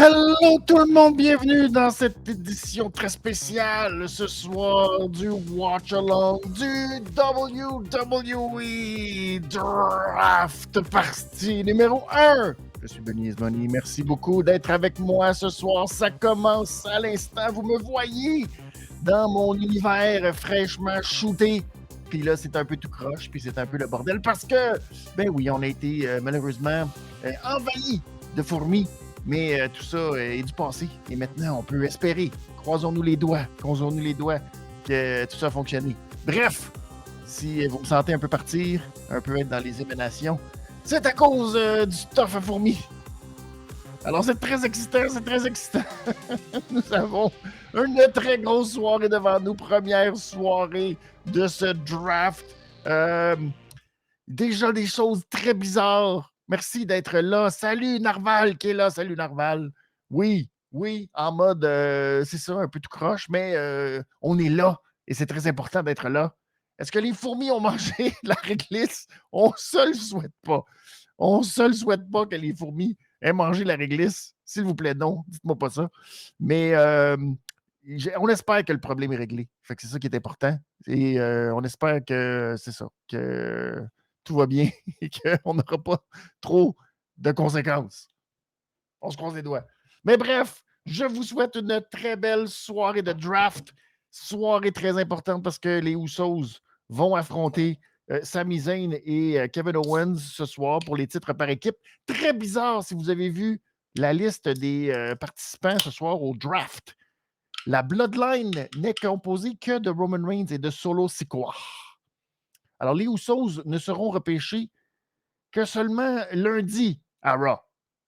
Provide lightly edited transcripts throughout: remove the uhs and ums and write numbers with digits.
Hello tout le monde, bienvenue dans cette édition très spéciale ce soir du Watch Along du WWE Draft partie numéro 1. Je suis Benny Esmoni, merci beaucoup d'être avec moi ce soir. Ça commence à l'instant, vous me voyez dans mon univers fraîchement shooté. Puis là, c'est un peu tout croche, puis c'est un peu le bordel parce que, ben oui, on a été malheureusement envahi de fourmis. Mais tout ça est du passé. Et maintenant, on peut espérer. Croisons-nous les doigts que tout ça a fonctionné. Bref, si vous me sentez un peu partir, un peu être dans les émanations, c'est à cause du stuff à fourmis. Alors, c'est très excitant. Nous avons une très grosse soirée devant nous. Première soirée de ce draft. Déjà des choses très bizarres. Merci d'être là. Salut Narval qui est là. Salut Narval. Oui, en mode, c'est ça, un peu tout croche, mais on est là et c'est très important d'être là. Est-ce que les fourmis ont mangé la réglisse? On ne se le souhaite pas. On ne se le souhaite pas que les fourmis aient mangé la réglisse. S'il vous plaît, non, dites-moi pas ça. Mais on espère que le problème est réglé. Fait que c'est ça qui est important. Et on espère que c'est ça, que tout va bien et qu'on n'aura pas trop de conséquences. On se croise les doigts. Mais bref, je vous souhaite une très belle soirée de draft. Soirée très importante parce que les Usos vont affronter Sami Zayn et Kevin Owens ce soir pour les titres par équipe. Très bizarre si vous avez vu la liste des participants ce soir au draft. La Bloodline n'est composée que de Roman Reigns et de Solo Sikoa. Alors, les Usos ne seront repêchés que seulement lundi à Raw.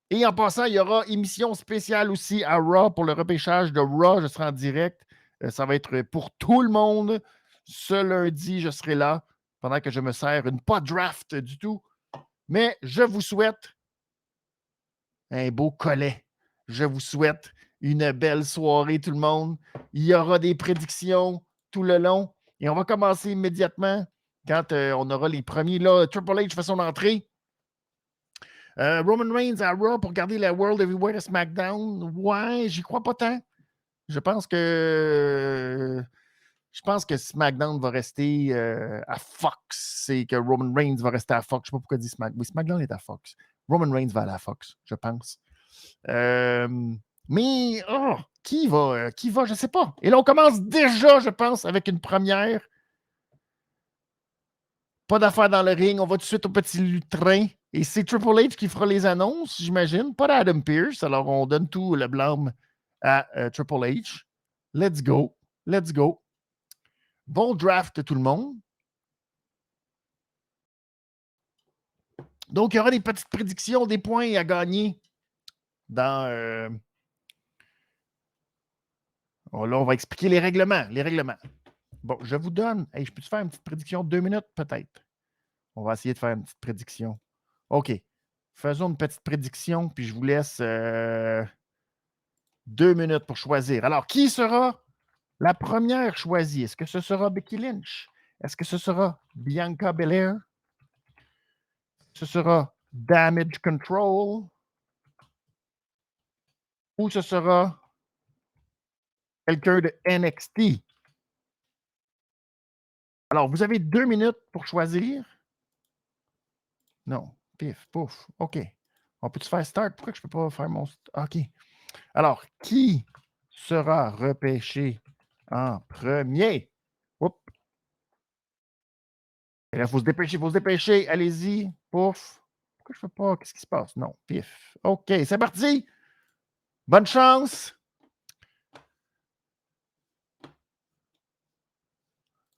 Et en passant, il y aura émission spéciale aussi à Raw pour le repêchage de Raw. Je serai en direct. Ça va être pour tout le monde. Ce lundi, je serai là pendant que je me sers une pas draft du tout. Mais je vous souhaite un beau collet. Je vous souhaite une belle soirée, tout le monde. Il y aura des prédictions tout le long. Et on va commencer immédiatement quand on aura les premiers. Là, Triple H fait son entrée. Roman Reigns à Raw pour garder la World Heavyweight à SmackDown. Ouais, j'y crois pas tant. Je pense que SmackDown va rester à Fox et que Roman Reigns va rester à Fox. Je ne sais pas pourquoi il dit SmackDown. Oui, SmackDown est à Fox. Roman Reigns va aller à Fox, je pense. Mais qui va? Je ne sais pas. Et là, on commence déjà, je pense, avec une première. Pas d'affaires dans le ring. On va tout de suite au petit lutrin. Et c'est Triple H qui fera les annonces, j'imagine. Pas d'Adam Pearce. Alors, on donne tout le blâme à Triple H. Let's go. Let's go. Bon draft, tout le monde. Donc, il y aura des petites prédictions, des points à gagner dans... Oh, là, on va expliquer les règlements. Bon, je vous donne... Hey, je peux te faire une petite prédiction de 2 minutes, peut-être? On va essayer de faire une petite prédiction. OK. Faisons une petite prédiction, puis je vous laisse 2 minutes pour choisir. Alors, qui sera la première choisie? Est-ce que ce sera Becky Lynch? Est-ce que ce sera Bianca Belair? Ce sera Damage Control? Ou ce sera quelqu'un de NXT? Alors, vous avez 2 minutes pour choisir. Non. Pif, pouf. OK. On peut-tu faire start? Pourquoi je ne peux pas faire mon... OK. Alors, qui sera repêché en premier? Oups. Il faut se dépêcher. Allez-y. Pouf. Pourquoi je ne peux pas? Qu'est-ce qui se passe? Non. Pif. OK, c'est parti. Bonne chance.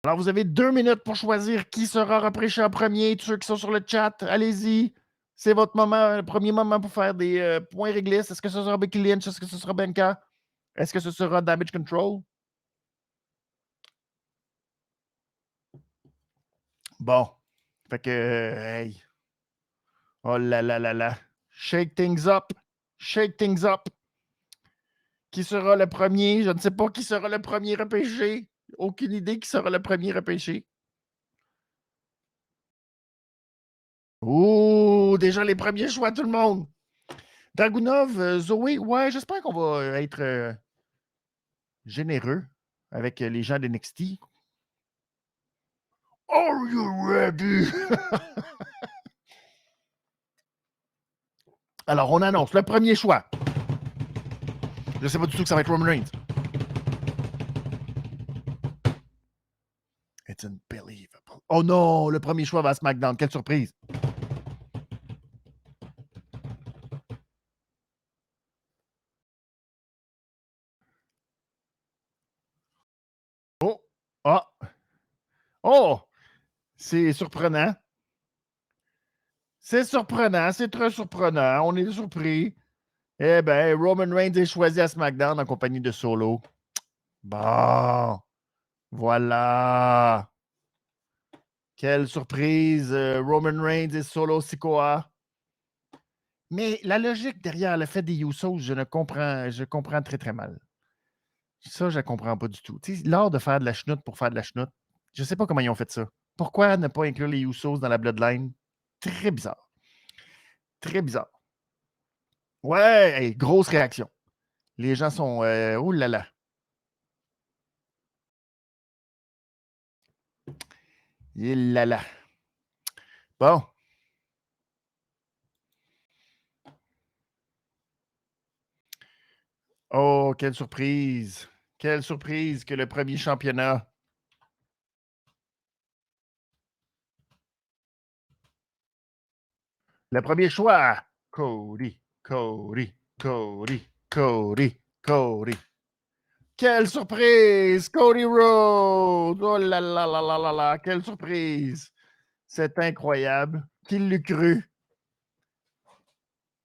Alors, vous avez 2 minutes pour choisir qui sera repêché en premier. Tous ceux qui sont sur le chat, allez-y. C'est votre moment, le premier moment pour faire des points réglistes. Est-ce que ce sera Becky Lynch? Est-ce que ce sera Bianca? Est-ce que ce sera Damage Control? Bon. Fait que, hey. Oh là là là là. Shake things up. Shake things up. Qui sera le premier? Je ne sais pas qui sera le premier repêché. Aucune idée qui sera le premier repêché. Oh, déjà les premiers choix, tout le monde. Dragunov, Zoé, ouais, j'espère qu'on va être généreux avec les gens d'NXT. Are you ready? Alors, on annonce le premier choix. Je sais pas du tout que ça va être Roman Reigns. It's unbelievable. Oh non, le premier choix va à SmackDown. Quelle surprise. Oh, ah, oh, c'est surprenant. C'est surprenant, c'est très surprenant. On est surpris. Eh bien, Roman Reigns est choisi à SmackDown en compagnie de Solo. Bon, voilà. Quelle surprise. Roman Reigns et Solo Sikoa. Mais la logique derrière le fait des Usos, je comprends très, très mal. Ça, je ne comprends pas du tout. Tu sais, l'art de faire de la chenoute pour faire de la chenoute, je ne sais pas comment ils ont fait ça. Pourquoi ne pas inclure les Usos dans la Bloodline? Très bizarre. Très bizarre. Ouais, hey, grosse réaction. Les gens sont... ouh là là. Il là là. Bon. Oh, quelle surprise. Quelle surprise que le premier championnat. Le premier choix. Cody, Cody, Cody, Cody, Cody. Quelle surprise! Cody Rhodes! Oh là là là là là là! Quelle surprise! C'est incroyable. Qui l'eût cru?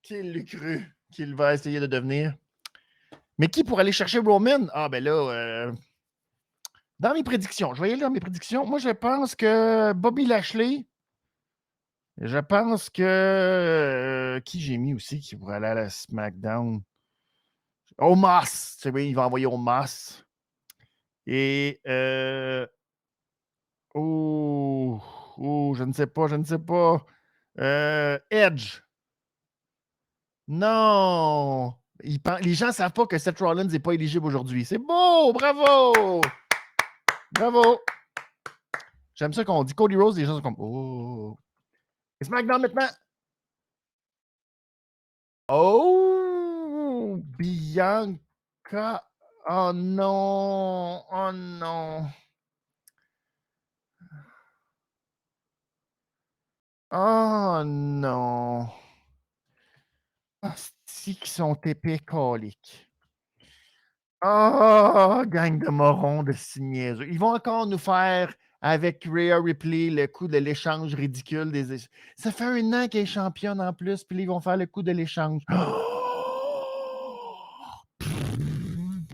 Qui l'eût cru qu'il va essayer de devenir? Mais qui pour aller chercher Roman? Ah ben là, dans mes prédictions, je vais y aller dans mes prédictions. Moi, je pense que Bobby Lashley, je pense que... qui j'ai mis aussi qui pourrait aller à la SmackDown? Omos! C'est vrai, il va envoyer Omos. Et... oh, oh, je ne sais pas, je ne sais pas. Edge. Non! Les gens ne savent pas que Seth Rollins n'est pas éligible aujourd'hui. C'est beau! Bravo! Bravo! J'aime ça qu'on dit Cody Rhodes, les gens sont comme oh! Et SmackDown maintenant? Oh! Bianca! Oh non! Oh non! Oh non! Ah, c'est qui sont épais coliques. Ah, gang de morons de niaiseux. Ils vont encore nous faire, avec Rhea Ripley, le coup de l'échange ridicule. Ça fait 1 an qu'elle est championne en plus, puis ils vont faire le coup de l'échange.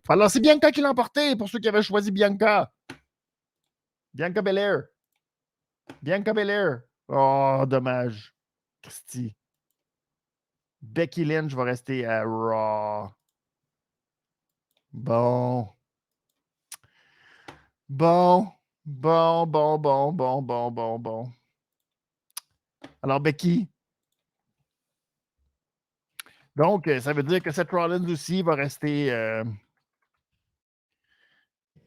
Alors, c'est Bianca qui l'a emporté, pour ceux qui avaient choisi Bianca. Bianca Belair. Bianca Belair. Oh, dommage. Christy. Becky Lynch va rester à Raw. Bon. Bon. Bon, bon, bon, bon, bon, bon, bon. Alors, Becky. Donc, ça veut dire que Seth Rollins aussi va rester.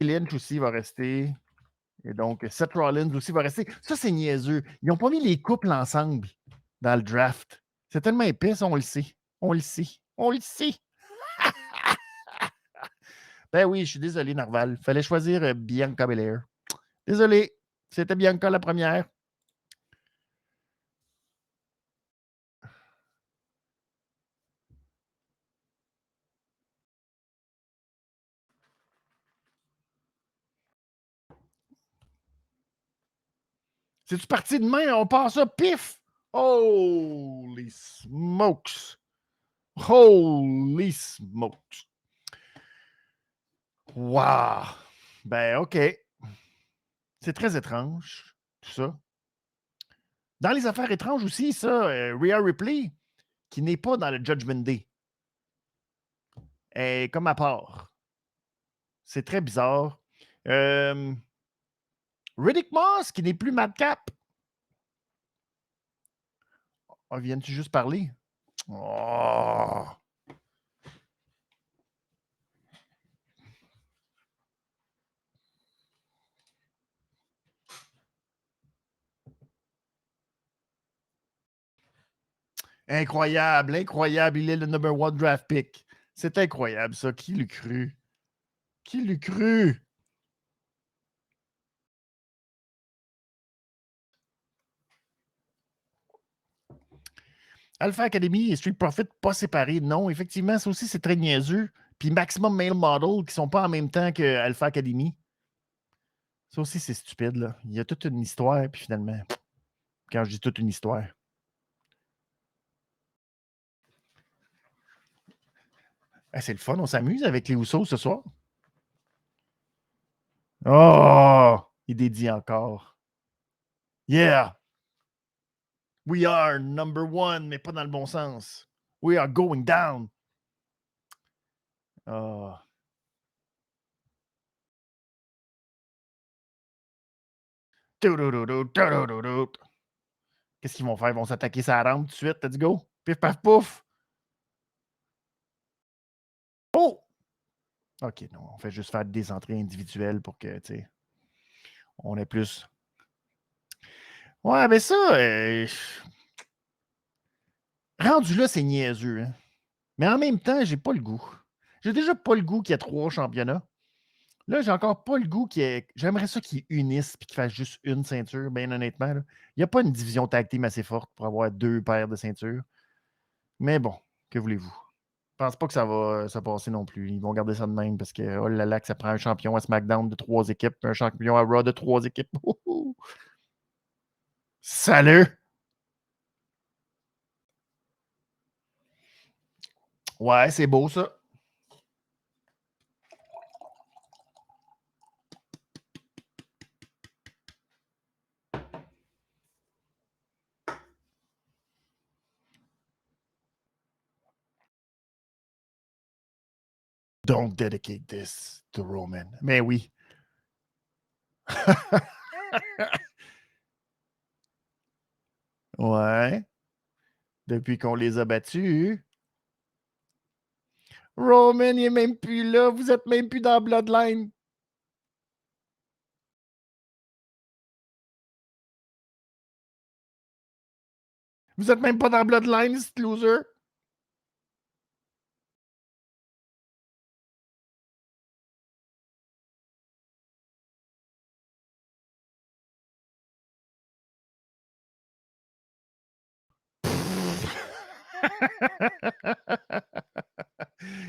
Lynch aussi va rester. Et donc, Seth Rollins aussi va rester. Ça, c'est niaiseux. Ils n'ont pas mis les couples ensemble dans le draft. C'est tellement épais, on le sait. On le sait. On le sait. Ben oui, je suis désolé, Narval. Fallait choisir Bianca Belair. Désolé. C'était Bianca la première. C'est-tu parti demain? On passe ça, pif! Holy smokes! Holy smokes! Wow! Ben, OK. C'est très étrange, tout ça. Dans les affaires étranges aussi, ça, Rhea Ripley, qui n'est pas dans le Judgment Day, est comme à part. C'est très bizarre. Riddick Moss, qui n'est plus Madcap. Oh, viens-tu juste parler? Oh! Incroyable, incroyable. Il est le number one draft pick. C'est incroyable, ça. Qui l'eût cru? Qui l'eût cru? Alpha Academy et Street Profit pas séparés. Non, effectivement, ça aussi, c'est très niaiseux. Puis Maximum Male Model qui sont pas en même temps que Alpha Academy. Ça aussi, c'est stupide, là. Il y a toute une histoire, puis finalement, quand je dis toute une histoire. Ah, c'est le fun, on s'amuse avec les Housseaux ce soir. Oh! Il dédie encore. Yeah! We are number one, mais pas dans le bon sens. We are going down. Oh. Qu'est-ce qu'ils vont faire? Ils vont s'attaquer sa rampe tout de suite. Let's go. Pif, paf, pouf. Oh! OK, non, on fait juste faire des entrées individuelles pour que, tu sais, on ait plus. Ouais, mais ça, rendu là, c'est niaiseux. Hein? Mais en même temps, j'ai pas le goût. J'ai déjà pas le goût qu'il y ait 3 championnats. Là, j'ai encore pas le goût qu'il y ait. J'aimerais ça qu'ils unissent et qu'ils fassent juste une ceinture, bien honnêtement. Il n'y a pas une division tag team assez forte pour avoir 2 paires de ceintures. Mais bon, que voulez-vous? Je pense pas que ça va passer non plus. Ils vont garder ça de même parce que, oh là là, que ça prend un champion à SmackDown de 3 équipes, un champion à Raw de 3 équipes. Salut! Ouais, c'est beau ça. Don't dedicate this to Roman. Mais oui. Ouais. Depuis qu'on les a battus. Roman, il est même plus là. Vous êtes même plus dans Bloodline. Vous êtes même pas dans Bloodline, ce loser.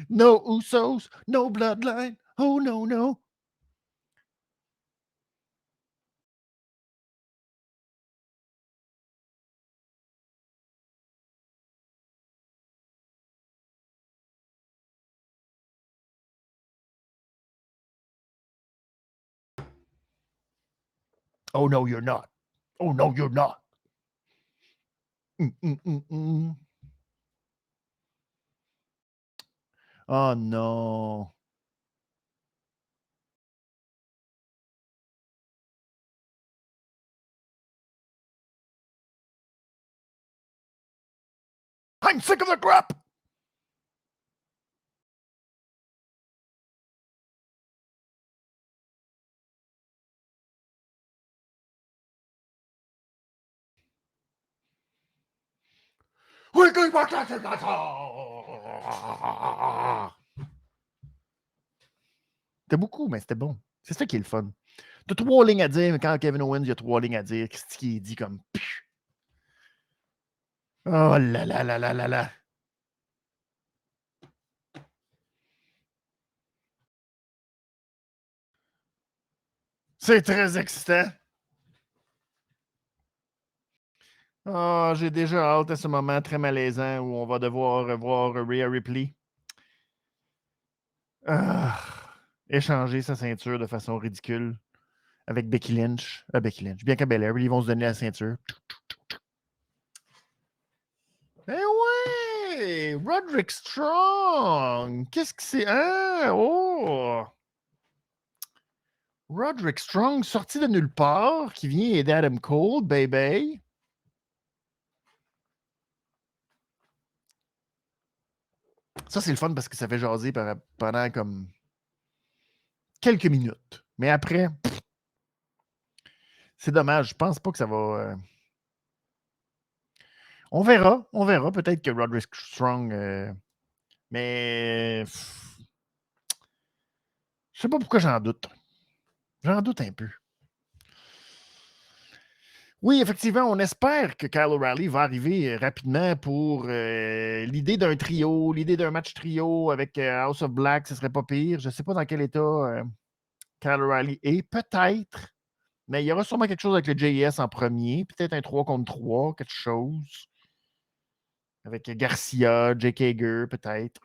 No Usos, no Bloodline. Oh no, no. Oh no, you're not. Oh no, you're not. Oh no. I'm sick of the crap. C'était beaucoup, mais c'était bon. C'est ça qui est le fun. T'as 3 lignes à dire, mais quand Kevin Owens, il y a 3 lignes à dire, qu'est-ce qu'il dit comme. Oh là là là là là là. C'est très excitant. Oh, j'ai déjà hâte à ce moment très malaisant où on va devoir revoir Rhea Ripley. Ah, échanger sa ceinture de façon ridicule avec Becky Lynch. Becky Lynch. Bien qu'à Belair, ils vont se donner la ceinture. Eh ouais! Roderick Strong! Qu'est-ce que c'est? Hein? Oh! Roderick Strong, sorti de nulle part, qui vient aider Adam Cole, baby. Ça, c'est le fun parce que ça fait jaser pendant comme quelques minutes. Mais après, c'est dommage. Je pense pas que ça va. On verra. On verra. Peut-être que Roderick Strong. Mais. Je sais pas pourquoi j'en doute. J'en doute un peu. Oui, effectivement, on espère que Kyle O'Reilly va arriver rapidement pour l'idée d'un trio, l'idée d'un match trio avec House of Black, ce serait pas pire. Je ne sais pas dans quel état Kyle O'Reilly est, peut-être, mais il y aura sûrement quelque chose avec le JS en premier, peut-être un 3 contre 3, quelque chose. Avec Garcia, Jake Hager, peut-être.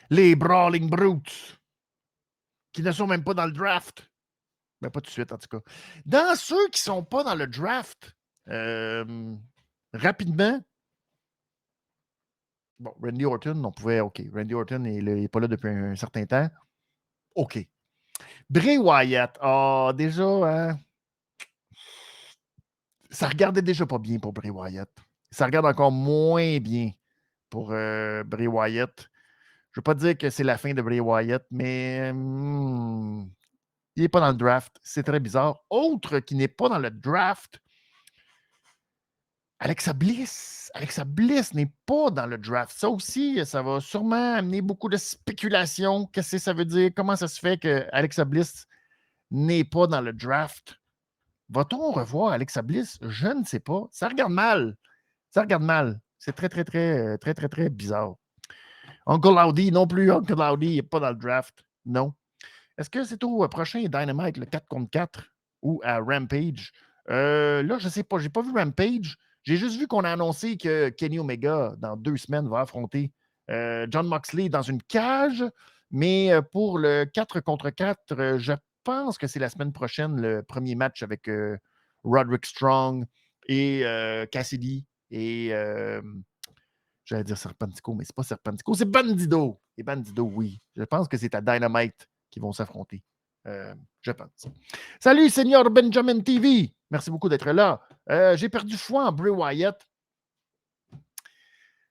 Les Brawling Brutes, qui ne sont même pas dans le draft. Ben, pas tout de suite, en tout cas. Dans ceux qui ne sont pas dans le draft, rapidement, bon, Randy Orton, on pouvait, OK. Randy Orton n'est pas là depuis un certain temps. OK. Bray Wyatt, déjà, hein, ça regardait déjà pas bien pour Bray Wyatt. Ça regarde encore moins bien pour Bray Wyatt. Je ne veux pas dire que c'est la fin de Bray Wyatt, mais il n'est pas dans le draft. C'est très bizarre. Autre qui n'est pas dans le draft, Alexa Bliss. Alexa Bliss n'est pas dans le draft. Ça aussi, ça va sûrement amener beaucoup de spéculation. Qu'est-ce que ça veut dire? Comment ça se fait que Alexa Bliss n'est pas dans le draft? Va-t-on revoir Alexa Bliss? Je ne sais pas. Ça regarde mal. Ça regarde mal. C'est très, très, très, très, très, très bizarre. Uncle Audi non plus. Uncle Audi n'est pas dans le draft. Non. Est-ce que c'est au prochain Dynamite, le 4 contre 4 ou à Rampage? Là, je ne sais pas. Je n'ai pas vu Rampage. J'ai juste vu qu'on a annoncé que Kenny Omega, dans 2 semaines, va affronter John Moxley dans une cage. Mais pour le 4 contre 4, je pense que c'est la semaine prochaine, le premier match avec Roderick Strong et Cassidy et j'allais dire Serpentico, mais c'est pas Serpentico, c'est Bandido. Et Bandido, oui. Je pense que c'est à Dynamite qu'ils vont s'affronter. Je pense. Salut, Seigneur Benjamin TV. Merci beaucoup d'être là. J'ai perdu foi en Bray Wyatt.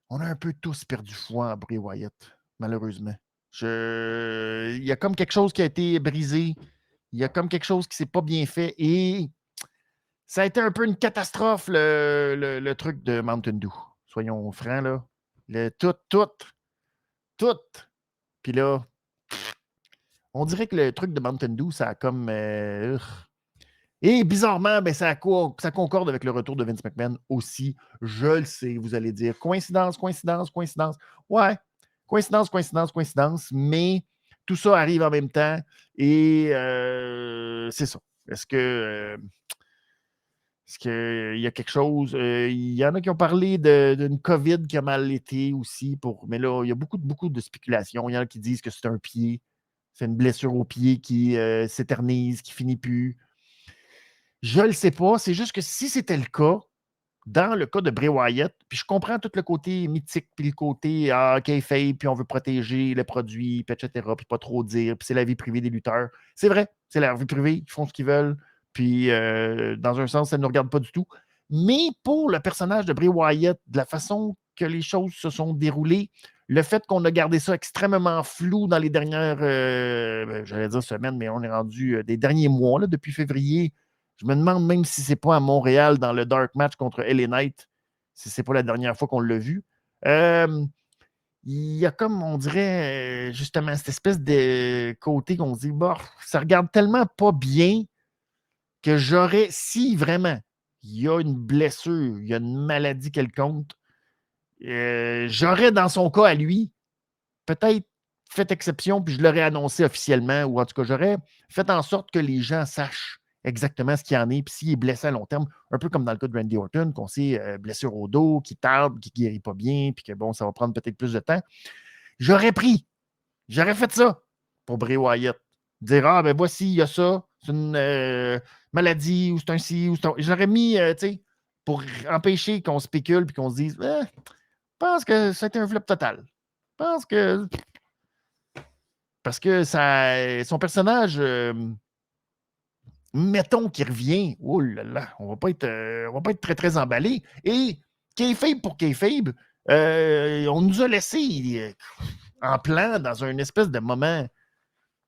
On a un peu tous perdu foi en Bray Wyatt, malheureusement. Il y a comme quelque chose qui a été brisé. Il y a comme quelque chose qui ne s'est pas bien fait. Et ça a été un peu une catastrophe, le truc de Mountain Dew. Soyons francs, là. Tout. Puis là, on dirait que le truc de Mountain Dew, ça a comme... et bizarrement, ben, ça concorde avec le retour de Vince McMahon aussi. Je le sais, vous allez dire. Coïncidence. Ouais, coïncidence. Mais tout ça arrive en même temps. Et c'est ça. Est-ce qu'il y a quelque chose? Il y en a qui ont parlé d'une COVID qui a mal été aussi. Mais là, il y a beaucoup de spéculations. Il y en a qui disent que c'est un pied. C'est une blessure au pied qui s'éternise, qui finit plus. Je ne le sais pas. C'est juste que si c'était le cas, dans le cas de Bray Wyatt, puis je comprends tout le côté mythique, puis le côté kayfabe, puis on veut protéger le produit, puis etc., puis pas trop dire, puis c'est la vie privée des lutteurs. C'est vrai, c'est leur vie privée, ils font ce qu'ils veulent, puis dans un sens, ça ne nous regarde pas du tout. Mais pour le personnage de Bray Wyatt, de la façon que les choses se sont déroulées, le fait qu'on a gardé ça extrêmement flou dans les dernières, j'allais dire semaines, mais on est rendu des derniers mois, là, depuis février. Je me demande même si c'est pas à Montréal dans le Dark Match contre LA Knight, si c'est pas la dernière fois qu'on l'a vu. Il y a comme, on dirait, justement, cette espèce de côté qu'on se dit, bah, ça regarde tellement pas bien que j'aurais, si vraiment il y a une blessure, il y a une maladie quelconque, j'aurais dans son cas à lui, peut-être fait exception, puis je l'aurais annoncé officiellement, ou en tout cas, j'aurais fait en sorte que les gens sachent exactement ce qu'il y en est, puis s'il est blessé à long terme, un peu comme dans le cas de Randy Orton, qu'on sait blessure au dos, qui tarde, qui ne guérit pas bien, puis que bon, ça va prendre peut-être plus de temps. J'aurais fait ça pour Bray Wyatt. Dire, ah, ben voici, il y a ça, c'est une maladie, ou c'est un ci, ou c'est un... J'aurais mis, tu sais, pour empêcher qu'on spécule, puis qu'on se dise, je pense que c'était un flop total. Je pense que parce que son personnage mettons qu'il revient, oh là là, on va pas être très, très emballé. Et kayfabe pour kayfabe, on nous a laissé en plan dans un espèce de moment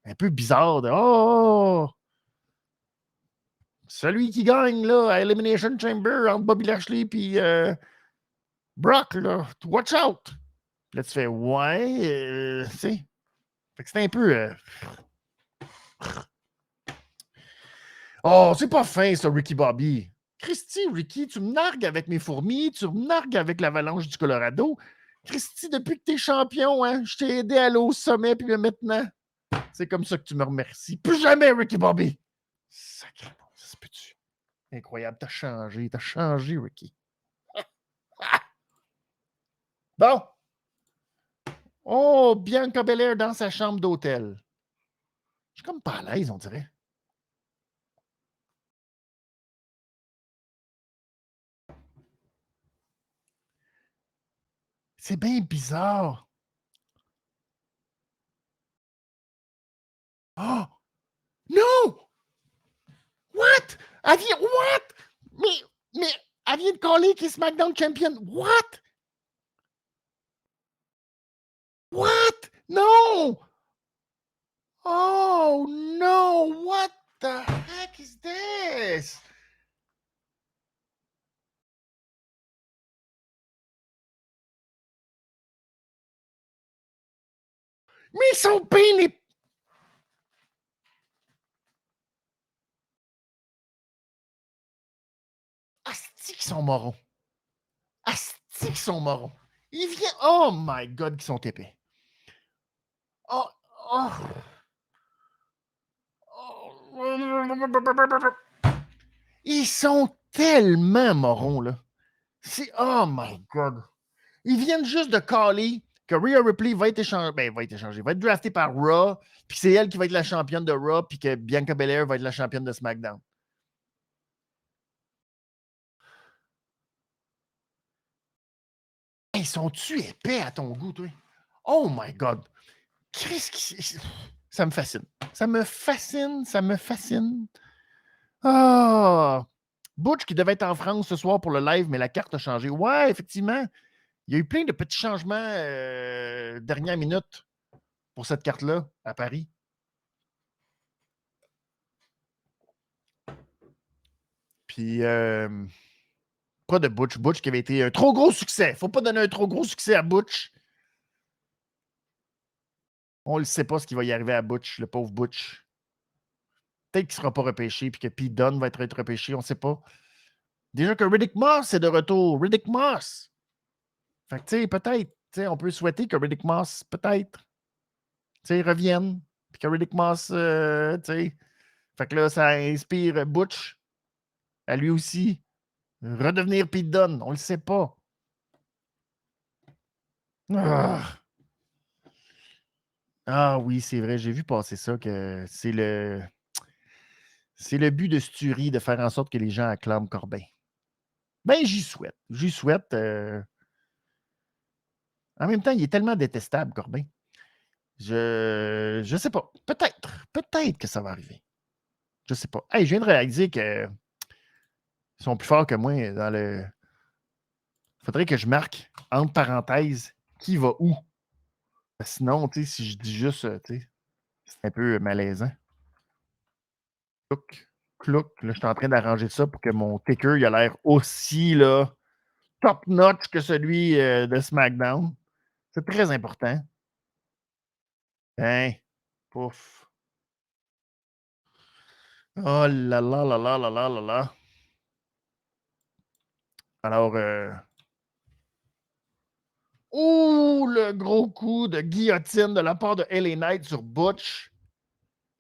un peu bizarre de oh, celui qui gagne là, à Elimination Chamber entre Bobby Lashley et Brock, là, watch out! Puis là, tu fais ouais, tu sais. Fait que c'était un peu. Oh, c'est pas fin, ça, Ricky Bobby. Christy, Ricky, tu me nargues avec mes fourmis, tu me nargues avec l'avalanche du Colorado. Christy, depuis que t'es champion, hein, je t'ai aidé à aller au sommet, puis maintenant, c'est comme ça que tu me remercies. Plus jamais, Ricky Bobby! Sacré, ça se peut-tu? Incroyable, t'as changé, Ricky. Bon. Oh, Bianca Belair dans sa chambre d'hôtel. Je suis comme pas à l'aise, on dirait. C'est bien bizarre. Oh! Non! What? What? Mais, elle vient de caller qui est SmackDown Champion. What? What? Non! Oh, no! What the heck is this? Mais son pain est... Asti qu'ils sont morons. Asti qu'ils sont morons. Il vient... Oh my God, qu'ils sont épais. Oh, oh. Ils sont tellement morons, là. C'est... Oh my God. Ils viennent juste de caller que Rhea Ripley va être échangée, va être draftée par Raw, puis c'est elle qui va être la championne de Raw, puis que Bianca Belair va être la championne de SmackDown. Ils sont-tu épais à ton goût, toi? Oh my God. Qu'est-ce qui... Ça me fascine. Ça me fascine, ça me fascine. Ah! Butch qui devait être en France ce soir pour le live, mais la carte a changé. Ouais, effectivement. Il y a eu plein de petits changements dernière minute pour cette carte-là à Paris. Puis, pas de Butch. Butch qui avait été un trop gros succès. Faut pas donner un trop gros succès à Butch. On ne sait pas ce qui va y arriver à Butch, le pauvre Butch. Peut-être qu'il ne sera pas repêché, puis que Pete Dunne va être repêché, on ne sait pas. Déjà que Riddick Moss est de retour. Riddick Moss! Fait que, tu sais, peut-être, tu sais, on peut souhaiter que Riddick Moss, peut-être, tu sais, revienne. Puis que Riddick Moss, tu sais. Fait que là, ça inspire Butch à lui aussi redevenir Pete Dunne. On le sait pas. Ah, ah oui, c'est vrai, j'ai vu passer ça, que c'est le but de Sturie de faire en sorte que les gens acclament Corbin. Ben, j'y souhaite. J'y souhaite. En même temps, il est tellement détestable, Corbin. Je sais pas. Peut-être que ça va arriver. Je sais pas. Hey, je viens de réaliser qu'ils sont plus forts que moi dans le. Faudrait que je marque entre parenthèses qui va où. Sinon, tu sais, si je dis juste, tu sais, c'est un peu malaisant. Clouc, clouc. Là, je suis en train d'arranger ça pour que mon ticker il a l'air aussi là, top notch que celui de SmackDown. C'est très important. Hein? Pouf. Oh là là là là là là là là. Alors, ouh, le gros coup de guillotine de la part de LA Knight sur Butch.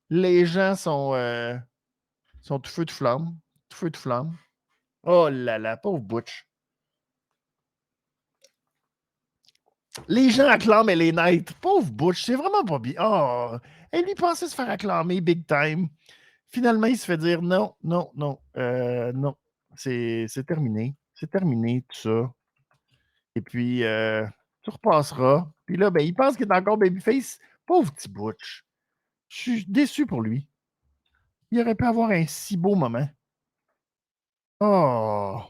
Les gens sont tout feu de flamme. Tout feu de flamme. Oh là là, pauvre Butch. Les gens acclament LA Knight. Pauvre Butch, c'est vraiment pas bien. Oh, elle lui pensait se faire acclamer big time. Finalement, il se fait dire non, non, non, non. C'est terminé. C'est terminé, tout ça. Et puis, tu repasseras. Puis là, ben, il pense qu'il est encore babyface. Pauvre petit Butch. Je suis déçu pour lui. Il aurait pu avoir un si beau moment. Oh!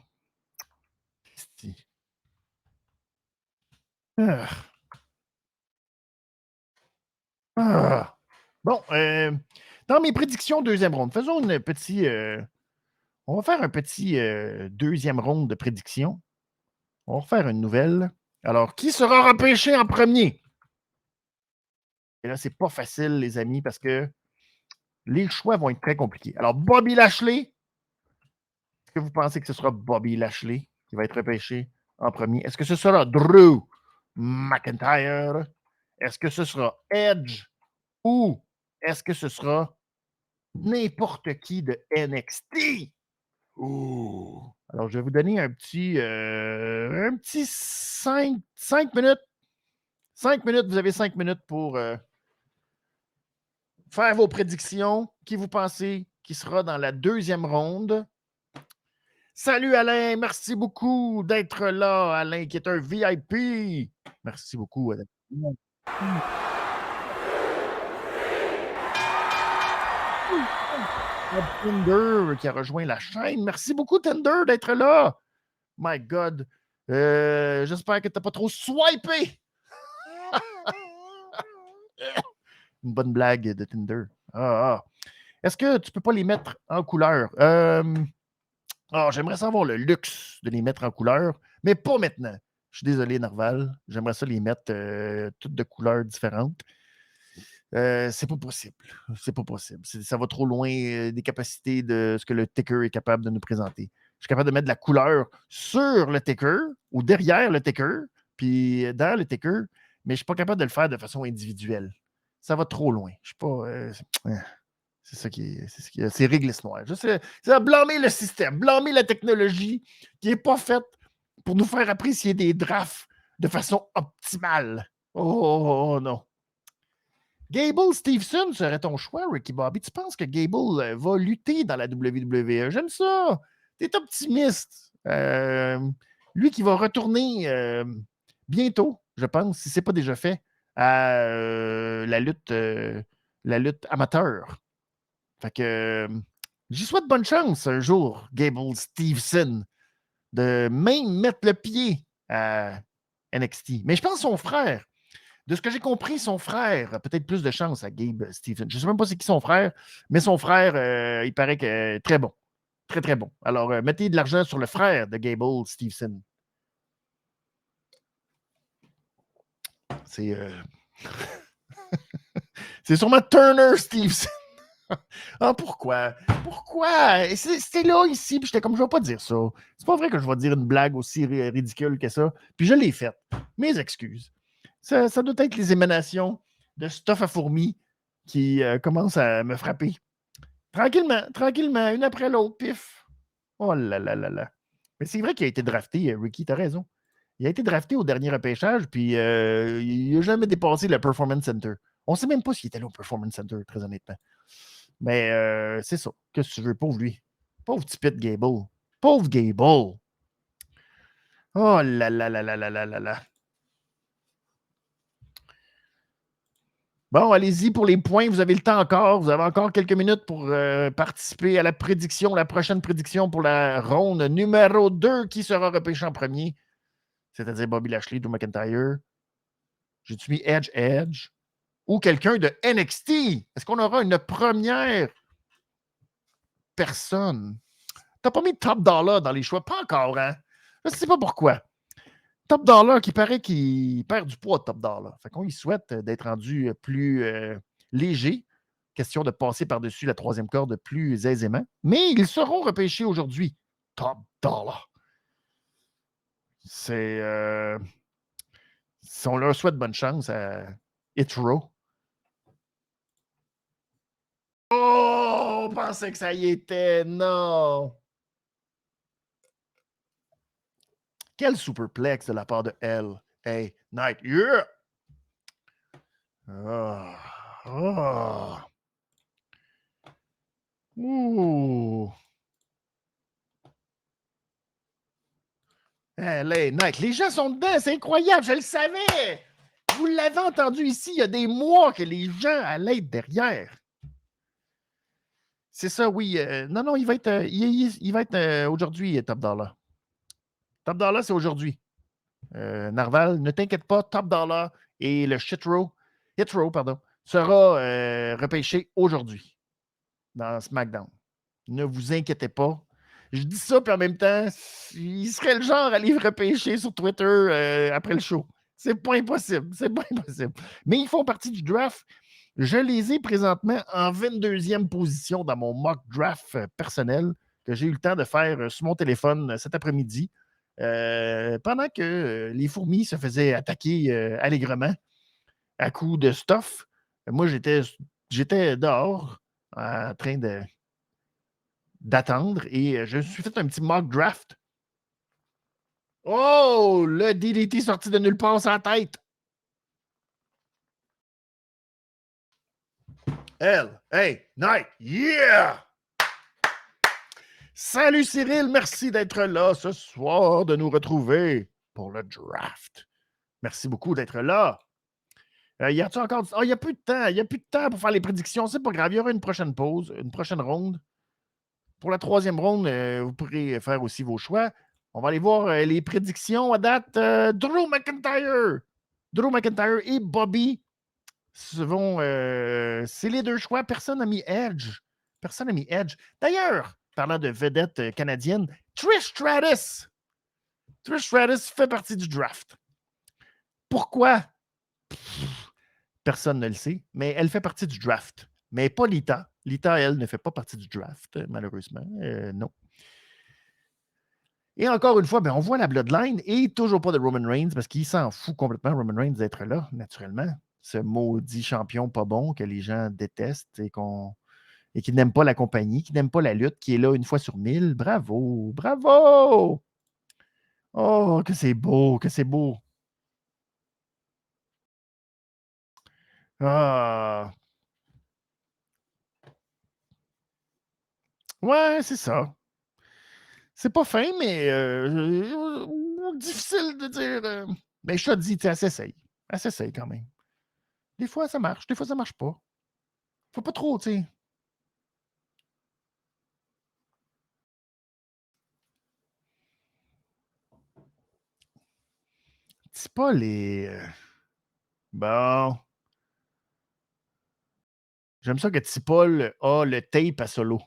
Esti. Ah. Ah. Bon, dans mes prédictions deuxième ronde, faisons une petite... on va faire un petit deuxième ronde de prédictions. On va refaire une nouvelle. Alors, qui sera repêché en premier? Et là, c'est pas facile, les amis, parce que les choix vont être très compliqués. Alors, Bobby Lashley, est-ce que vous pensez que ce sera Bobby Lashley qui va être repêché en premier? Est-ce que ce sera Drew McIntyre? Est-ce que ce sera Edge? Ou est-ce que ce sera n'importe qui de NXT? Ouh. Alors, je vais vous donner un petit 5 minutes. 5 minutes, vous avez 5 minutes pour faire vos prédictions. Qui vous pensez qui sera dans la deuxième ronde? Salut Alain, merci beaucoup d'être là, Alain, qui est un VIP. Merci beaucoup, Alain. Tinder qui a rejoint la chaîne. Merci beaucoup, Tinder, d'être là. My God. J'espère que tu n'as pas trop swipé. Une bonne blague de Tinder. Est-ce que tu ne peux pas les mettre en couleur? J'aimerais savoir le luxe de les mettre en couleur, mais pas maintenant. Je suis désolé, Narval. J'aimerais ça les mettre toutes de couleurs différentes. C'est pas possible. C'est pas possible. Ça va trop loin des capacités de ce que le ticker est capable de nous présenter. Je suis capable de mettre de la couleur sur le ticker ou derrière le ticker, puis dans le ticker, mais je ne suis pas capable de le faire de façon individuelle. Ça va trop loin. Je suis pas. C'est ça qui est. C'est réglisse noire. C'est blâmer le système, blâmer la technologie qui n'est pas faite pour nous faire apprécier des drafts de façon optimale. Oh non. Gable Stevenson serait ton choix, Ricky Bobby. Tu penses que Gable va lutter dans la WWE? J'aime ça. T'es optimiste. Lui qui va retourner bientôt, je pense, si ce n'est pas déjà fait, à la lutte amateur. Fait que j'y souhaite bonne chance un jour, Gable Stevenson, de même mettre le pied à NXT. Mais je pense son frère, de ce que j'ai compris, son frère a peut-être plus de chance à Gabe Stevenson. Je ne sais même pas c'est qui son frère, mais son frère, il paraît que très bon. Très, très bon. Alors, mettez de l'argent sur le frère de Gable Stevenson. C'est c'est sûrement Turner Stevenson. Pourquoi? Pourquoi? C'était là, ici, puis j'étais comme, je vais pas dire ça. C'est pas vrai que je vais dire une blague aussi ridicule que ça. Puis je l'ai faite. Mes excuses. Ça doit être les émanations de stuff à fourmis qui commencent à me frapper. Tranquillement, une après l'autre, pif. Oh là là là là. Mais c'est vrai qu'il a été drafté, Ricky, t'as raison. Il a été drafté au dernier repêchage, puis il n'a jamais dépassé le Performance Center. On ne sait même pas s'il était là au Performance Center, très honnêtement. Mais c'est ça. Qu'est-ce que tu veux? Pauvre lui. Pauvre petit Pete Gable. Pauvre Gable. Oh là là là là là là là là. Bon, allez-y pour les points. Vous avez le temps encore. Vous avez encore quelques minutes pour participer à la prédiction, la prochaine prédiction pour la ronde numéro 2 qui sera repêché en premier. C'est-à-dire Bobby Lashley, Drew McIntyre. J'ai-tu mis Edge? Ou quelqu'un de NXT? Est-ce qu'on aura une première personne? T'as pas mis Top Dollar dans les choix? Pas encore, hein? Je ne sais pas pourquoi. Top Dollar, qui paraît qu'il perd du poids, Top Dollar. Fait qu'on lui souhaite d'être rendu plus léger. Question de passer par-dessus la troisième corde plus aisément. Mais ils seront repêchés aujourd'hui. Top Dollar. C'est. Si on leur souhaite bonne chance à Itro. Oh, on pensait que ça y était. Non. Quel superplex de la part de L. Hey, Knight. Yeah! Oh. Ouh. LA Knight. Les gens sont dedans, c'est incroyable, je le savais. Vous l'avez entendu ici, il y a des mois que les gens allaient être derrière. C'est ça, oui. Non, il va être, il va être aujourd'hui, Top Dollar. Top Dollar, c'est aujourd'hui. Narval, ne t'inquiète pas, Top Dollar et le Hitro, pardon, sera repêché aujourd'hui dans SmackDown. Ne vous inquiétez pas. Je dis ça, puis en même temps, il serait le genre à aller repêcher sur Twitter après le show. C'est pas impossible. C'est pas impossible. Mais ils font partie du draft. Je les ai présentement en 22e position dans mon mock draft personnel que j'ai eu le temps de faire sur mon téléphone cet après-midi. Pendant que les fourmis se faisaient attaquer allègrement à coups de stuff, moi, j'étais dehors en train d'attendre et je me suis fait un petit mock draft. Oh, le DDT sorti de nulle part sans tête. Hey, Night, yeah! Salut Cyril, merci d'être là ce soir, de nous retrouver pour le draft. Merci beaucoup d'être là. Y a-t-il encore. Il n'y a plus de temps. Il n'y a plus de temps pour faire les prédictions. C'est pas grave. Il y aura une prochaine pause, une prochaine ronde. Pour la troisième ronde, vous pourrez faire aussi vos choix. On va aller voir les prédictions à date. Drew McIntyre. Drew McIntyre et Bobby vont. C'est les deux choix. Personne n'a mis Edge. Personne n'a mis Edge. D'ailleurs, parlant de vedette canadienne, Trish Stratus. Trish Stratus fait partie du draft. Pourquoi? Personne ne le sait, mais elle fait partie du draft. Mais pas Lita. Lita, elle, ne fait pas partie du draft, malheureusement. Non. Et encore une fois, on voit la Bloodline et toujours pas de Roman Reigns parce qu'il s'en fout complètement, Roman Reigns, d'être là, naturellement. Ce maudit champion pas bon que les gens détestent et qui n'aime pas la compagnie, qui n'aime pas la lutte, qui est là une fois sur 1000. Bravo! Bravo! Oh, que c'est beau, que c'est beau. Ah! Ouais, c'est ça. C'est pas fin, mais difficile de dire. Mais je te dis, elle s'essaye. Elle s'essaye quand même. Des fois, ça marche. Des fois, ça marche pas. Faut pas trop, tu sais. C'est pas les. Bon. J'aime ça que Tipol a le tape à solo.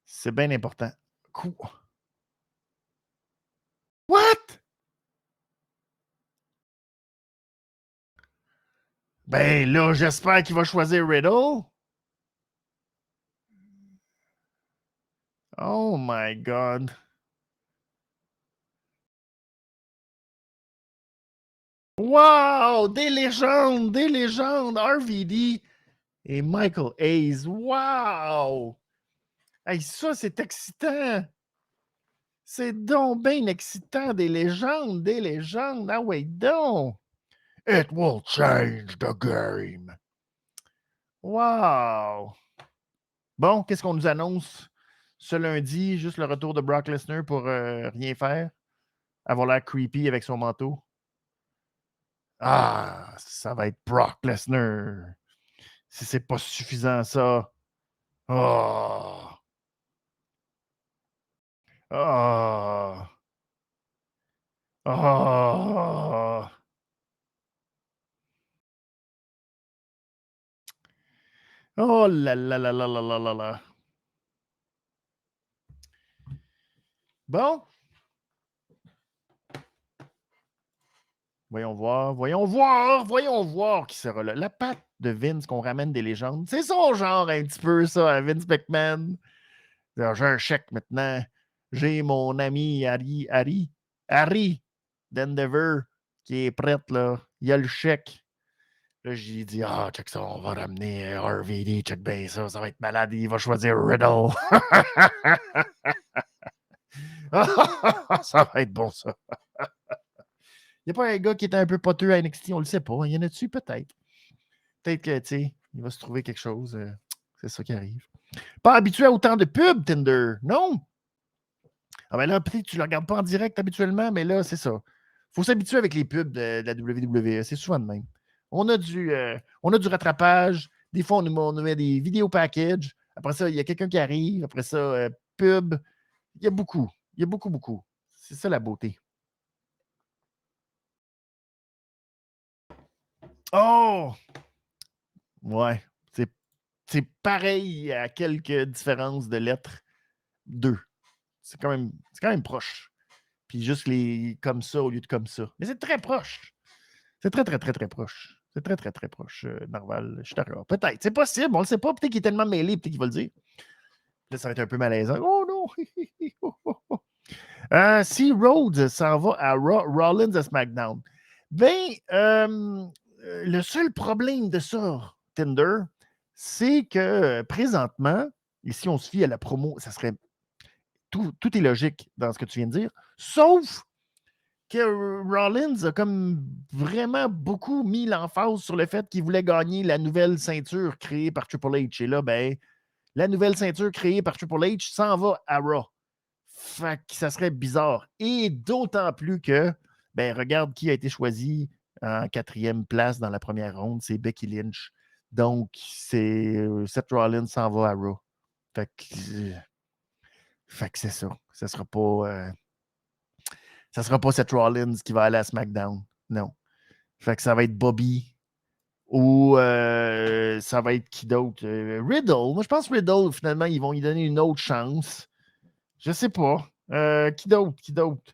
C'est bien important. What? Ben là, j'espère qu'il va choisir Riddle. Oh my God. Wow! Des légendes! Des légendes! RVD et Michael Hayes. Wow! Hey, ça, c'est excitant! C'est donc bien excitant, des légendes, des légendes. Ah ouais, donc! It will change the game. Wow! Bon, qu'est-ce qu'on nous annonce ce lundi? Juste le retour de Brock Lesnar pour rien faire? Avoir l'air creepy avec son manteau? Ah, ça va être Brock Lesnar. Si c'est pas suffisant, ça. Oh! Oh! Oh! Oh là là là là là là là là. Bon, voyons voir qui sera là. La patte de Vince qu'on ramène des légendes, c'est son genre un petit peu ça, à Vince McMahon. Alors, j'ai un chèque maintenant. J'ai mon ami Harry d'Endeavor qui est prête là. Il a le chèque. Là, j'ai dit, ah, check ça, on va ramener RVD, check bien ça, ça va être malade, il va choisir Riddle. Ça va être bon, ça. Il n'y a pas un gars qui était un peu poteux à NXT, on le sait pas. Il y en a dessus, peut-être. Peut-être que, tu sais, il va se trouver quelque chose. C'est ça qui arrive. Pas habitué à autant de pubs, Tinder. Non. Ah ben là, peut-être que tu ne le regardes pas en direct habituellement, mais là, c'est ça. Il faut s'habituer avec les pubs de la WWE. C'est souvent de même. On a du rattrapage. Des fois, on nous met des vidéos packages Après ça, il y a quelqu'un qui arrive. Après ça, pub. Il y a beaucoup. Il y a beaucoup, beaucoup. C'est ça la beauté. Oh! Ouais. C'est pareil à quelques différences de lettres. 2. C'est quand même proche. Puis juste les comme ça au lieu de comme ça. Mais c'est très proche. C'est très, très, très, très proche. C'est très, très, très proche, Narval. Je suis d'accord. Peut-être. C'est possible. On ne le sait pas. Peut-être qu'il est tellement mêlé. Peut-être qu'il va le dire. Là, ça va être un peu malaisant. Oh non! Si Rhodes s'en va à Rollins à SmackDown, ben, le seul problème de ça, Tinder, c'est que présentement, et si on se fie à la promo, ça serait tout est logique dans ce que tu viens de dire, sauf que Rollins a comme vraiment beaucoup mis l'emphase sur le fait qu'il voulait gagner la nouvelle ceinture créée par Triple H. Et là, ben, la nouvelle ceinture créée par Triple H s'en va à Raw. Fait que ça serait bizarre. Et d'autant plus que, ben, regarde qui a été choisi en 4e place dans la première ronde, c'est Becky Lynch. Donc, Seth Rollins s'en va à Raw. Fait que c'est ça. Ça sera pas Seth Rollins qui va aller à SmackDown. Non. Fait que ça va être Bobby ou ça va être qui d'autre? Riddle. Moi, je pense Riddle, finalement, ils vont lui donner une autre chance. Je sais pas. Qui d'autre? Qui d'autre?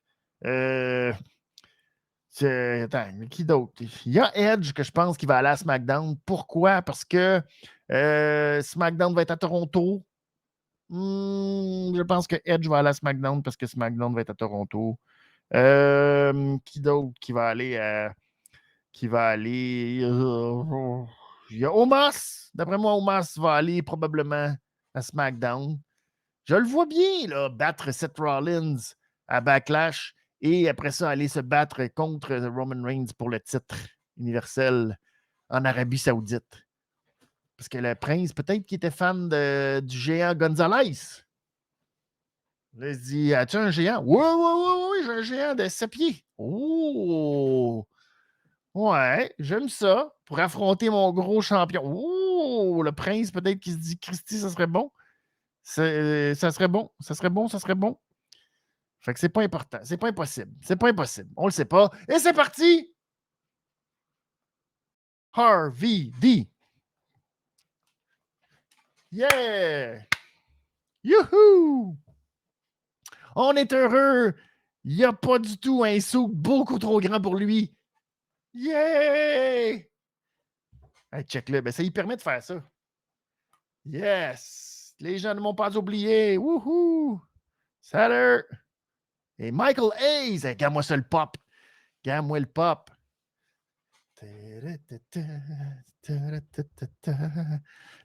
Attends, qui d'autre? Il y a Edge que je pense qu'il va aller à SmackDown. Pourquoi? Parce que SmackDown va être à Toronto. Je pense que Edge va aller à SmackDown parce que SmackDown va être à Toronto. Qui d'autre qui va aller à. Qui va aller. Il y a Omos. D'après moi, Omos va aller probablement à SmackDown. Je le vois bien, là, battre Seth Rollins à Backlash et après ça, aller se battre contre Roman Reigns pour le titre universel en Arabie Saoudite. Parce que le prince, peut-être qu'il était fan du géant Gonzalez. Là, il se dit, as-tu un géant? Oui, oui, oui, oui, j'ai un géant de 7 pieds. Oh! Ouais, j'aime ça. Pour affronter mon gros champion. Oh! Le prince, peut-être qu'il se dit, Christy, ça serait bon. Ça serait bon, ça serait bon, ça serait bon. Fait que c'est pas important. C'est pas impossible. C'est pas impossible. On le sait pas. Et c'est parti! RVD. Yeah! Youhou! On est heureux. Il n'y a pas du tout un souk beaucoup trop grand pour lui. Yeah! Hey, check-le. Ben, ça lui permet de faire ça. Yes! Les gens ne m'ont pas oublié. Wouhou! Salut! Et Michael Hayes. Hey, garde-moi ça le pop. Garde-moi le pop.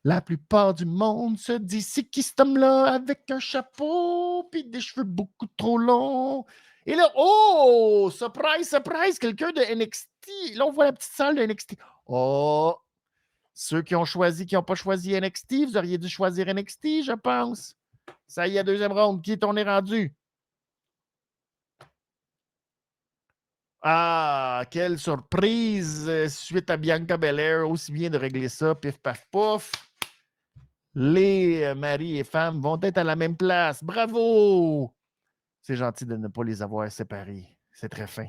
La plupart du monde se dit c'est qui cet homme-là avec un chapeau puis des cheveux beaucoup trop longs. Et là, oh, surprise, surprise, quelqu'un de NXT. Là, on voit la petite salle de NXT. Oh, ceux qui n'ont pas choisi NXT, vous auriez dû choisir NXT, je pense. Ça y est, deuxième ronde. Qui t'en est rendu? Ah, quelle surprise! Suite à Bianca Belair, aussi bien de régler ça, pif paf pouf. Les maris et femmes vont être à la même place. Bravo! C'est gentil de ne pas les avoir séparés. C'est très fin.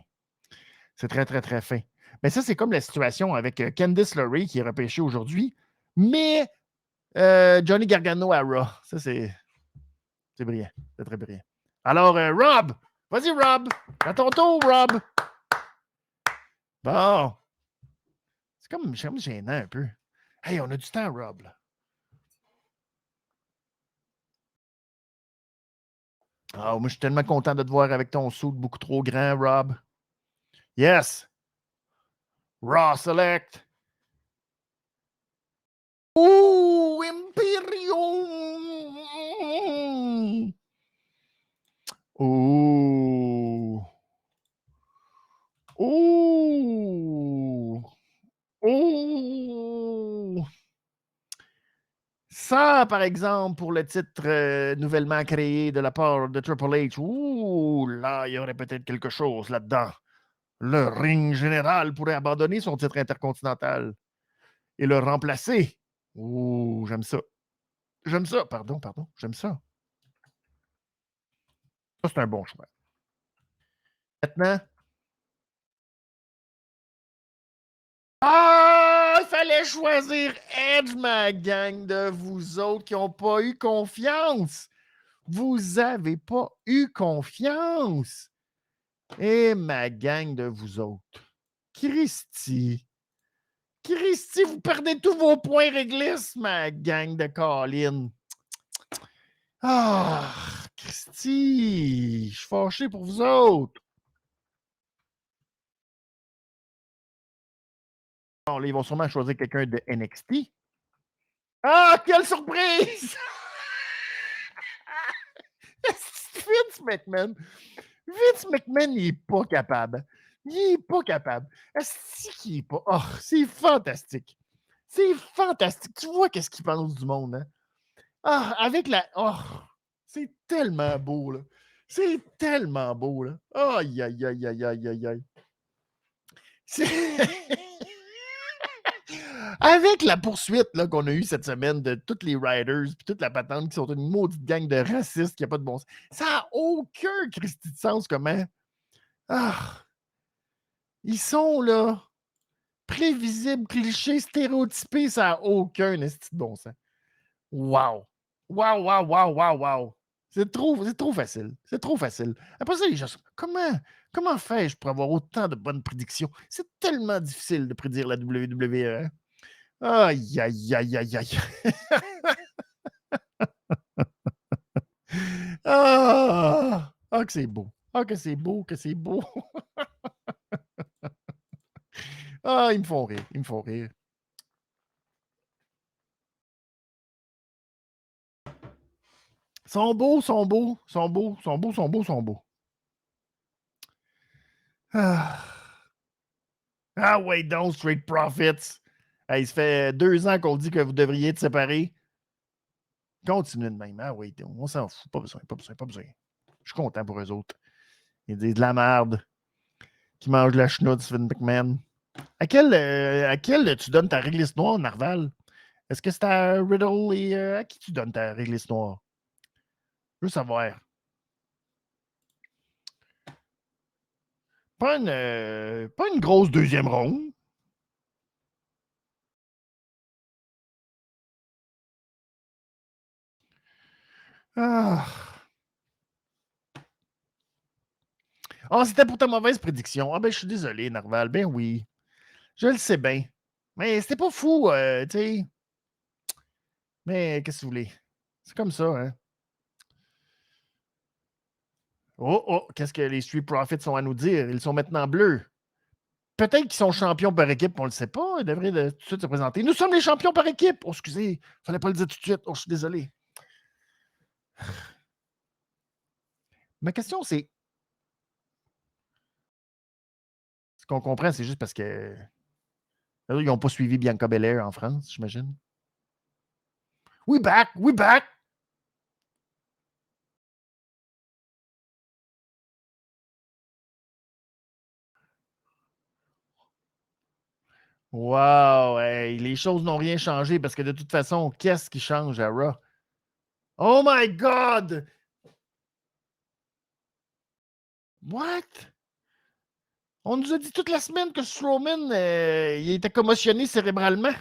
C'est très, très, très fin. Mais ça, c'est comme la situation avec Candice LeRae qui est repêchée aujourd'hui, mais Johnny Gargano à Raw. Ça, c'est brillant. C'est très brillant. Alors, Rob! Vas-y, Rob! À ton tour, Rob! Bon. C'est comme gênant un peu. Hey, on a du temps, Rob. Là. Ah, moi, je suis tellement content de te voir avec ton saut beaucoup trop grand, Rob. Yes! Raw Select! Ouh! Imperium! Ouh! Ouh! Ouh! Ça, par exemple, pour le titre nouvellement créé de la part de Triple H, ouh, là, il y aurait peut-être quelque chose là-dedans. Le ring général pourrait abandonner son titre intercontinental et le remplacer. Ouh, j'aime ça. J'aime ça. Pardon. J'aime ça. Ça, c'est un bon choix. Maintenant. Ah! Il fallait choisir Edge, ma gang de vous autres qui n'ont pas eu confiance. Vous avez pas eu confiance. Et ma gang de vous autres. Christy. Christy, vous perdez tous vos points réglistes, ma gang de Colin. Ah, Christy, je suis fâché pour vous autres. Bon, là, ils vont sûrement choisir quelqu'un de NXT. Ah, quelle surprise! Vince McMahon. Vince McMahon, il n'est pas capable. Il n'est pas capable. Est-ce qu'il est pas. Oh, c'est fantastique. C'est fantastique. Tu vois qu'est-ce qu'il pense du monde, hein? Ah, avec la. Oh, c'est tellement beau, là. C'est tellement beau, là. Aïe, aïe, aïe, aïe, aïe, aïe, aïe. Avec la poursuite là, qu'on a eue cette semaine de tous les riders puis toute la patente qui sont une maudite gang de racistes qui n'a pas de bon sens. Ça n'a aucun Christi de sens comment. Ah, ils sont là. Prévisibles, clichés, stéréotypés, ça n'a aucun esti de bon sens. Wow! Wow, wow, wow, wow, wow! C'est trop facile. C'est trop facile. Après ça, les gens sont, comment fais-je pour avoir autant de bonnes prédictions? C'est tellement difficile de prédire la WWE. Hein? Aïe, aïe, aïe, aïe, aïe. Ah! Ah, que c'est beau. Ah, que c'est beau, que c'est beau. Ah, ils me font rire. Ils me font rire. Sont beaux, sont beaux, sont beaux, sont beaux, sont beaux, sont beaux. Ah, ah ouais, donc, Straight Profits. Hey, ça fait 2 ans qu'on dit que vous devriez être séparés. Continuez de même. Ah oui, on s'en fout. Pas besoin, pas besoin, pas besoin. Je suis content pour eux autres. Ils disent de la merde. Qui mangent de la chenoute, Vince McMahon. À quel tu donnes ta réglisse noire, Narval? Est-ce que c'est à Riddle et à qui tu donnes ta réglisse noire? Je veux savoir. Pas une grosse deuxième ronde. Ah, Ah, c'était pour ta mauvaise prédiction. Ah ben, je suis désolé, Narval. Ben oui. Je le sais bien. Mais c'était pas fou, tu sais. Mais qu'est-ce que vous voulez? C'est comme ça, hein. Oh, oh, qu'est-ce que les Street Profits sont à nous dire? Ils sont maintenant bleus. Peut-être qu'ils sont champions par équipe, on ne le sait pas. Ils devraient tout de suite se présenter. Nous sommes les champions par équipe. Oh, excusez, il ne fallait pas le dire tout de suite. Oh, je suis désolé. Ma question, c'est ce qu'on comprend, c'est juste parce que ils n'ont pas suivi Bianca Belair en France, j'imagine. We back, we back. Wow, hey, les choses n'ont rien changé parce que de toute façon, qu'est-ce qui change à Raw? Oh my God! What? On nous a dit toute la semaine que Strowman, il était commotionné cérébralement.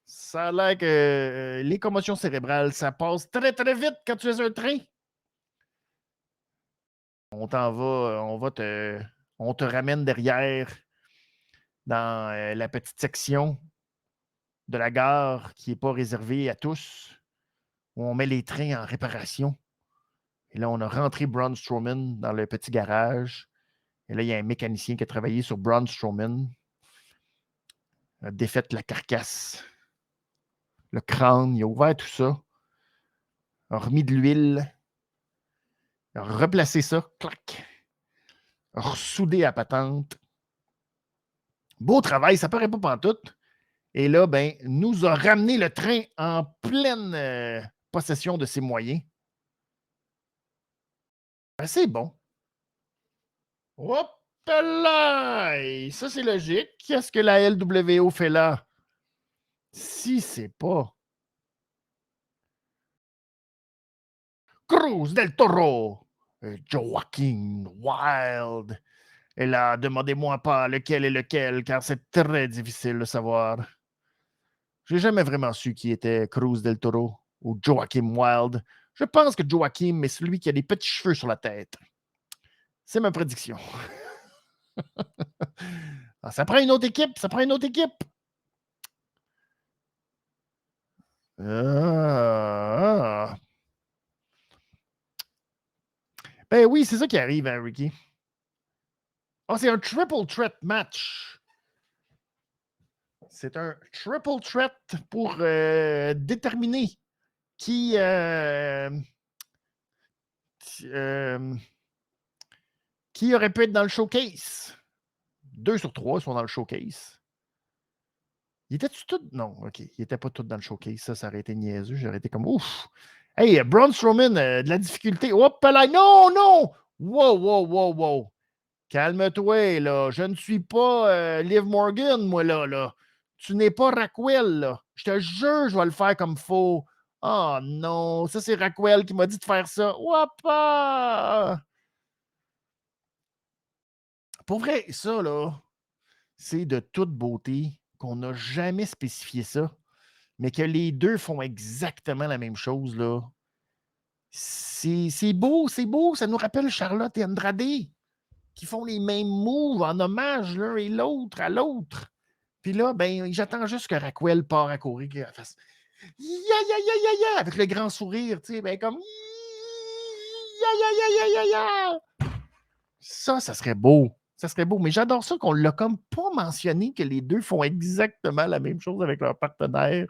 Ça a l'air que les commotions cérébrales, ça passe très très vite quand tu es un train. On t'en va, on te ramène derrière dans la petite section de la gare qui n'est pas réservée à tous, où on met les trains en réparation. Et là, on a rentré Braun Strowman dans le petit garage. Et là, il y a un mécanicien qui a travaillé sur Braun Strowman, a défait la carcasse, le crâne, il a ouvert tout ça, a remis de l'huile, a replacé ça, clac, a ressoudé la patente. Beau travail, ça paraît pas pantoute. Et là, ben, nous a ramené le train en pleine possession de ses moyens. Ben, c'est bon. Hop là! Et ça, c'est logique. Qu'est-ce que la LWO fait là? Si c'est pas Cruz del Toro, Joaquin Wild. Et là, demandez-moi pas lequel est lequel, car c'est très difficile de savoir. J'ai jamais vraiment su qui était Cruz del Toro ou Joaquin Wild. Je pense que Joaquin est celui qui a des petits cheveux sur la tête. C'est ma prédiction. Ah, ça prend une autre équipe, ça prend une autre équipe. Ah. Ben oui, c'est ça qui arrive, hein, Ricky. Oh, c'est un triple threat match. C'est un triple threat pour déterminer qui, qui aurait pu être dans le showcase. 2 sur 3 sont dans le showcase. Il était-tu tout? Non, OK. Il n'était pas tout dans le showcase. Ça aurait été niaiseux. J'aurais été comme ouf. Hey, Braun Strowman, de la difficulté. Hop là! Non, non! Wow, wow, wow, wow. Calme-toi, là. Je ne suis pas Liv Morgan, moi, là. Tu n'es pas Raquel, là. Je te jure, je vais le faire comme faux. Oh non, ça, c'est Raquel qui m'a dit de faire ça. Wapa! Pour vrai, ça, là, c'est de toute beauté qu'on n'a jamais spécifié ça, mais que les deux font exactement la même chose, là. C'est beau, c'est beau. Ça nous rappelle Charlotte et Andrade qui font les mêmes moves en hommage l'un et l'autre à l'autre. Puis là, ben, j'attends juste que Raquel part à courir, qu'elle fasse ya ya ya ya ya avec le grand sourire, tu sais, ben comme ya ya ya ya ya ya. Ça serait beau. Ça serait beau. Mais j'adore ça qu'on l'a comme pas mentionné que les deux font exactement la même chose avec leur partenaire.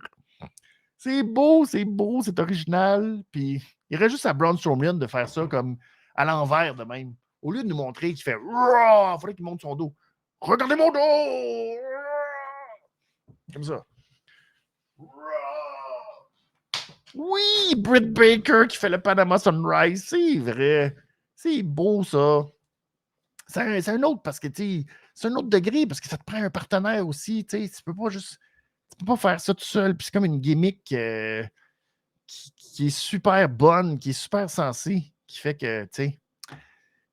C'est beau, c'est original. Puis il reste juste à Braun Strowman de faire ça comme à l'envers de même. Au lieu de nous montrer qu'il fait il faudrait qu'il monte son dos. Regardez mon dos! Comme ça. Oui, Britt Baker qui fait le Panama Sunrise. C'est vrai. C'est beau, ça. C'est un autre parce que c'est un autre degré parce que ça te prend un partenaire aussi. Tu peux pas juste. Tu peux pas faire ça tout seul. Puis c'est comme une gimmick qui est super bonne, qui est super sensée, qui fait que, tu sais.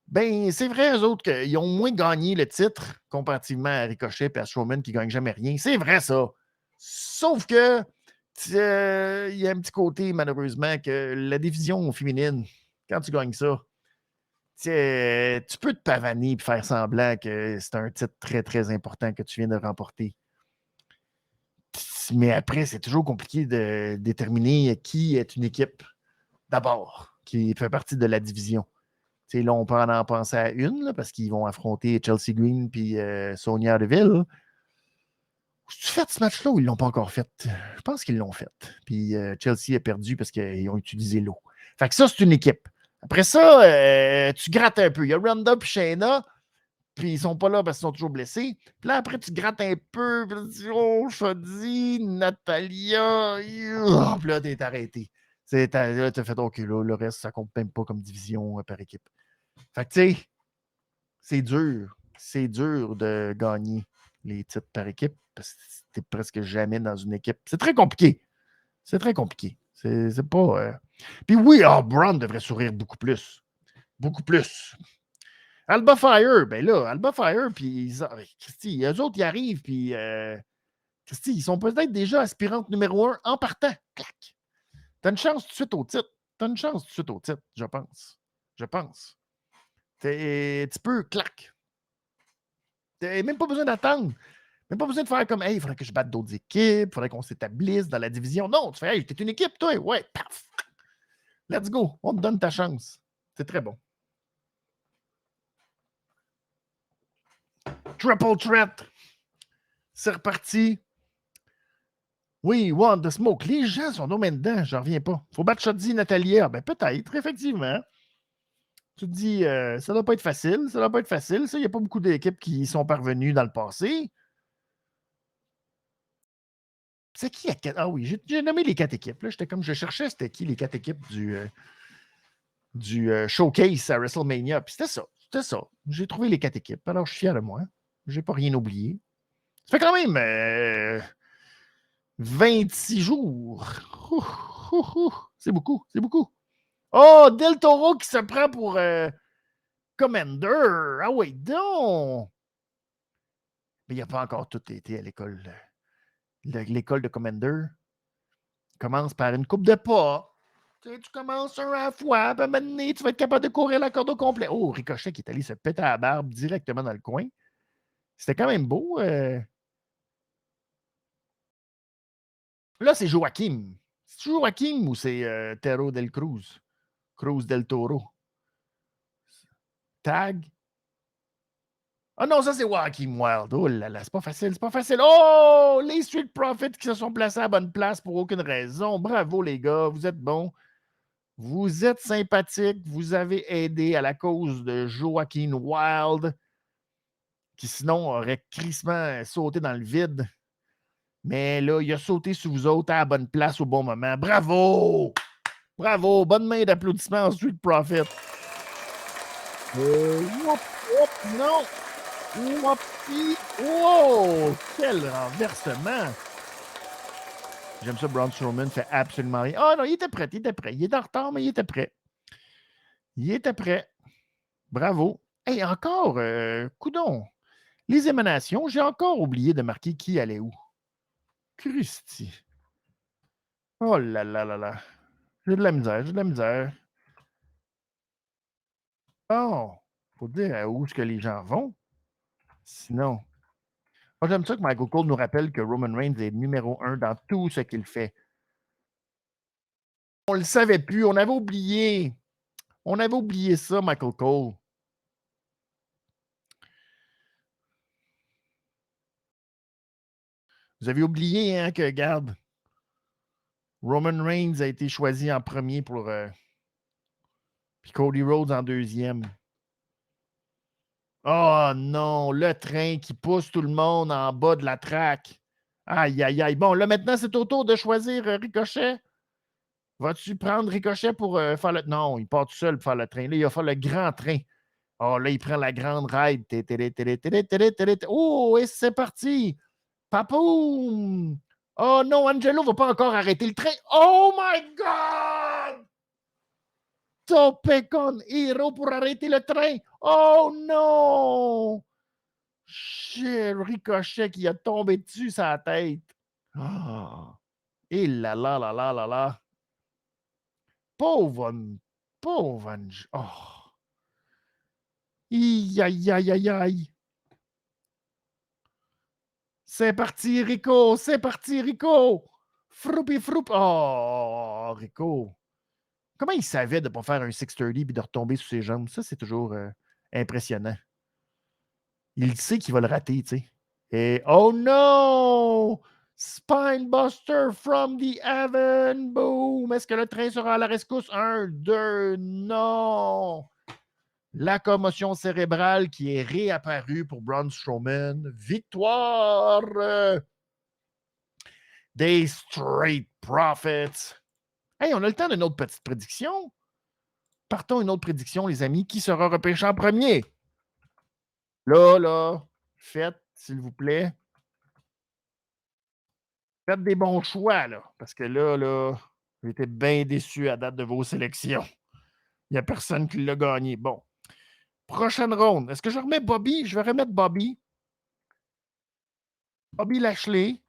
Ben, c'est vrai, eux autres, qu'ils ont moins gagné le titre comparativement à Ricochet et à Strowman qui ne gagnent jamais rien. C'est vrai, ça. Sauf que il y a un petit côté, malheureusement, que la division féminine, quand tu gagnes ça, tu peux te pavaner et faire semblant que c'est un titre très, très important que tu viens de remporter. Mais après, c'est toujours compliqué de déterminer qui est une équipe, d'abord, qui fait partie de la division. T'sais, là, on peut en penser à une, là, parce qu'ils vont affronter Chelsea Green et Sonia Deville. As-tu fait ce match-là ou ils ne l'ont pas encore fait? Je pense qu'ils l'ont fait. Puis Chelsea a perdu parce qu'ils ont utilisé l'eau. Fait que ça, c'est une équipe. Après ça, tu grattes un peu. Il y a Ronda et Shayna, puis ils sont pas là parce qu'ils sont toujours blessés. Puis là, après, tu grattes un peu, puis tu dis, oh, Shoddy, Natalia. Puis là, t'es arrêté. Là, t'as fait, OK, là, le reste, ça compte même pas comme division par équipe. Fait que, tu sais, c'est dur. C'est dur de gagner les titres par équipe parce que t'es presque jamais dans une équipe. C'est très compliqué. C'est très compliqué. C'est pas. Puis oui, Braun devrait sourire beaucoup plus. Beaucoup plus. Alba Fire, ben là, Alba Fire, puis Christy, eux autres, ils arrivent, puis Christy, ils sont peut-être déjà aspirantes numéro 1 en partant. Clac. T'as une chance tout de suite au titre. T'as une chance tout de suite au titre, je pense. Je pense. Tu peux, clac. T'as même pas besoin d'attendre. Même pas besoin de faire comme, hey, il faudrait que je batte d'autres équipes, il faudrait qu'on s'établisse dans la division. Non, tu fais, hey, t'es une équipe, toi. Ouais, paf. Let's go. On te donne ta chance. C'est très bon. Triple threat. C'est reparti. Oui, Want the Smoke. Les gens sont dommage dedans, j'en reviens pas. Faut battre Shoddy Natalia. Ben peut-être, effectivement. Tu te dis, ça doit pas être facile. Ça doit pas être facile. Il n'y a pas beaucoup d'équipes qui y sont parvenues dans le passé. C'est qui a 4? Ah oui, j'ai nommé les 4 équipes. Là, j'étais comme, je cherchais c'était qui les 4 équipes du showcase à WrestleMania. Puis c'était ça. C'était ça. J'ai trouvé les 4 équipes. Alors, je suis fier de moi. J'ai pas rien oublié. Ça fait quand même 26 jours. C'est beaucoup. C'est beaucoup. Oh, Del Toro qui se prend pour Commander. Ah oui, donc. Mais il n'a pas encore tout été à l'école. L'école de Commander commence par une coupe de pas. Tu commences un à la fois, puis à un moment donné, tu vas être capable de courir la corde au complet. Oh, Ricochet qui est allé se péter à la barbe directement dans le coin. C'était quand même beau. Là, c'est Joaquim. C'est Joaquim ou c'est Tero del Cruz? Cruz del Toro. Tag. Ah non, ça c'est Joaquim Wild. Oh là là, c'est pas facile, c'est pas facile. Oh, les Street Profits qui se sont placés à la bonne place pour aucune raison. Bravo les gars, vous êtes bons. Vous êtes sympathiques. Vous avez aidé à la cause de Joaquin Wild, qui sinon aurait crissement sauté dans le vide. Mais là, il a sauté sur vous autres à la bonne place au bon moment. Bravo! Bravo! Bonne main d'applaudissements en Street Profit. Non! Whoopie! Wow! Quel renversement! J'aime ça, Braun Strowman fait absolument rien. Ah non, il était prêt, il était prêt. Il est en retard, mais il était prêt. Il était prêt. Bravo. Hey, encore, coudon. Les émanations, j'ai encore oublié de marquer qui allait où. Christy. Oh là là là là. J'ai de la misère, j'ai de la misère. Oh, faut dire à où est-ce que les gens vont. Sinon. Moi, j'aime ça que Michael Cole nous rappelle que Roman Reigns est numéro 1 dans tout ce qu'il fait. On le savait plus, on avait oublié. On avait oublié ça, Michael Cole. Vous avez oublié, hein, que, regarde, Roman Reigns a été choisi en premier pour. Puis Cody Rhodes en deuxième. Oh non, le train qui pousse tout le monde en bas de la traque. Aïe, aïe, aïe. Bon, là, maintenant, c'est au tour de choisir Ricochet. Vas-tu prendre Ricochet pour faire le. Non, il part tout seul pour faire le train. Là, il va faire le grand train. Oh, là, il prend la grande ride. Oh, et c'est parti. Papoum! Oh non, Angelo va pas encore arrêter le train. Oh my God! Topé con Hero pour arrêter le train. Oh non! Shit, Ricochet qui a tombé dessus sa tête. Ah! Et là là là là là là. Pauvre, pauvre. Oh! Aïe aïe aïe aïe aïe. C'est parti, Rico! C'est parti, Rico! Froupi froup. Oh, Rico. Comment il savait de ne pas faire un 630 et de retomber sous ses jambes? Ça, c'est toujours impressionnant. Il sait qu'il va le rater, tu sais. Et oh no! Spinebuster from the heaven! Boom! Est-ce que le train sera à la rescousse? 1, 2, non! La commotion cérébrale qui est réapparue pour Braun Strowman. Victoire des Street Profits. Hey, on a le temps d'une autre petite prédiction. Partons une autre prédiction, les amis. Qui sera repêché en premier? Là, faites, s'il vous plaît. Faites des bons choix, là. Parce que là, j'ai été bien déçu à date de vos sélections. Il n'y a personne qui l'a gagné. Bon. Prochaine ronde. Est-ce que je remets Bobby? Je vais remettre Bobby. Bobby Lashley.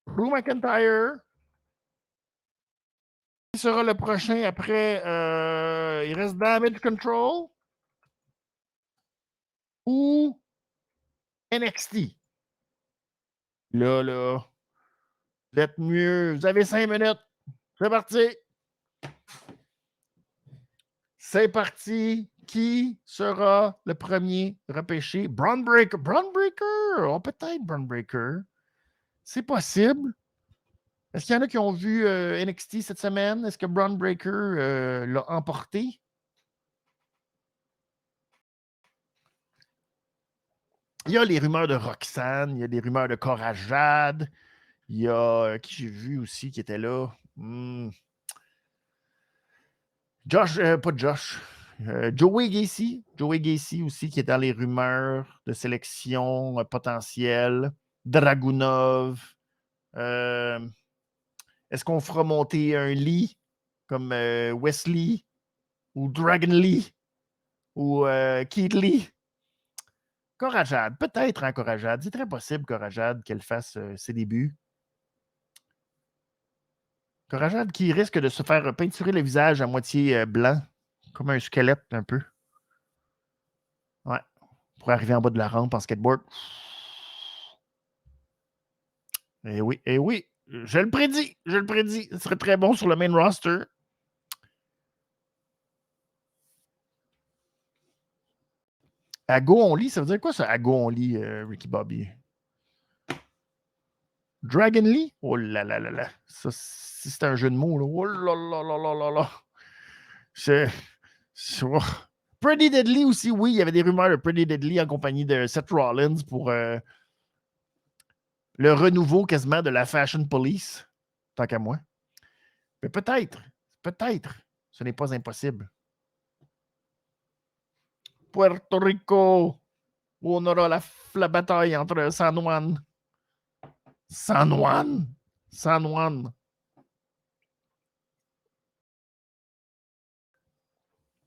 Drew McIntyre. Qui sera le prochain après? Il reste Damage Control. Ou NXT. Là. Vous êtes mieux. Vous avez 5 minutes. C'est parti. C'est parti. Qui sera le premier repêché? Braun Breaker. Braun Breaker. Oh, peut-être Braun Breaker. C'est possible. Est-ce qu'il y en a qui ont vu NXT cette semaine? Est-ce que Braun Breaker l'a emporté? Il y a les rumeurs de Roxanne, il y a des rumeurs de Cora Jade, il y a qui j'ai vu aussi qui était là. Josh, pas Josh. Joey Gacy. Joey Gacy aussi qui est dans les rumeurs de sélection potentielle. Dragunov. Est-ce qu'on fera monter un lit comme Wesley ou Dragon Lee ou Keith Lee. Corajade, peut-être en Corajade. C'est très possible, Corajade, qu'elle fasse ses débuts. Corajade qui risque de se faire peinturer le visage à moitié blanc, comme un squelette un peu. Ouais, pour arriver en bas de la rampe en skateboard. Eh oui, je le prédis. Ce serait très bon sur le main roster. À go on lit, ça veut dire quoi ça, à go on lit, Ricky Bobby? Dragon Lee? Oh là là là là. Ça, c'est un jeu de mots, là. Oh là là là là là là. Oh. Pretty Deadly aussi, oui, il y avait des rumeurs de Pretty Deadly en compagnie de Seth Rollins pour le renouveau quasiment de la Fashion Police, tant qu'à moi. Mais peut-être, ce n'est pas impossible. Puerto Rico, où on aura la bataille entre San Juan.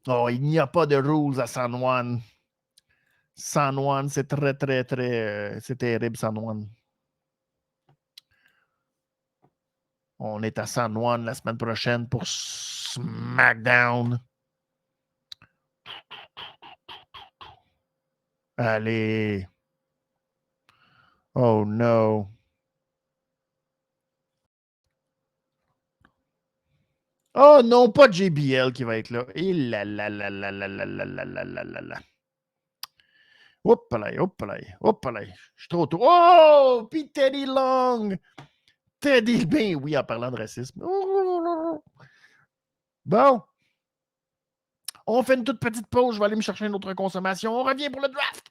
Oh, il n'y a pas de rules à San Juan. San Juan, c'est très, très, très... c'est terrible, San Juan. On est à San Juan la semaine prochaine pour SmackDown. Allez. Oh no. Oh non, pas JBL qui va être là. Et là là là là là là là là là là là là. Hop là. Je suis trop tôt. Oh! Puis Teddy Long! Teddy, ben oui, en parlant de racisme. Bon. On fait une toute petite pause. Je vais aller me chercher une autre consommation. On revient pour le draft.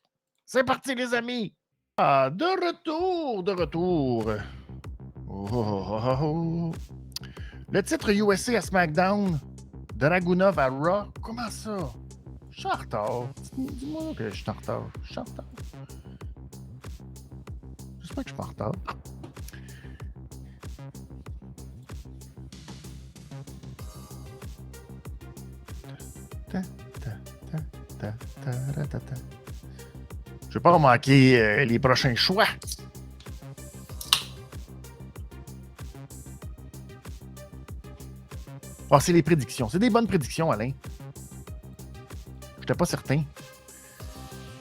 C'est parti, les amis. Ah, de retour. Oh. Le titre USA à SmackDown, Dragunov à Raw. Comment ça? Je suis en retard. Dis-moi que je suis en retard. J'espère que je suis pas en retard. Je vais pas manquer les prochains choix. Oh, c'est les prédictions. C'est des bonnes prédictions, Alain. J'étais pas certain.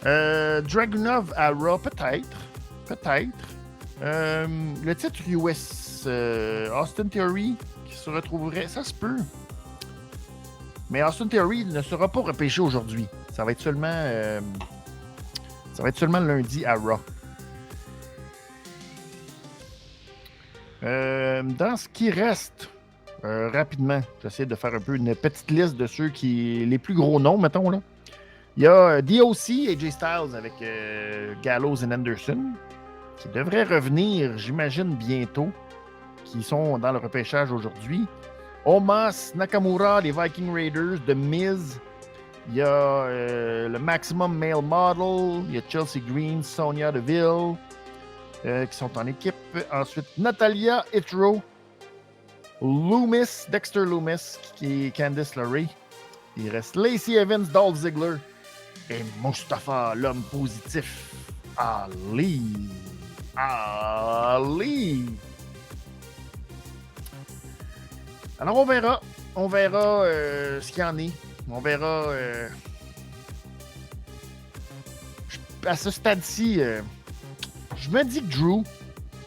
Dragunov à Raw, peut-être. Le titre US Austin Theory qui se retrouverait, ça se peut. Mais Austin Theory ne sera pas repêché aujourd'hui. Ça va être seulement lundi à Raw. Dans ce qui reste, rapidement, j'essaie de faire un peu une petite liste de ceux qui. Les plus gros noms, mettons, là. Il y a DOC et AJ Styles avec Gallows et Anderson, qui devraient revenir, j'imagine, bientôt, qui sont dans le repêchage aujourd'hui. Omos, Nakamura, les Viking Raiders, The Miz. Il y a le Maximum Male Model. Il y a Chelsea Green, Sonya Deville, qui sont en équipe. Ensuite, Natalia Hitro, Dexter Loomis, qui est Candice LeRae. Il reste Lacey Evans, Dolph Ziggler et Mustafa, l'homme positif, Ali. Alors, on verra ce qu'il y en est. On verra. À ce stade-ci, je me dis que Drew,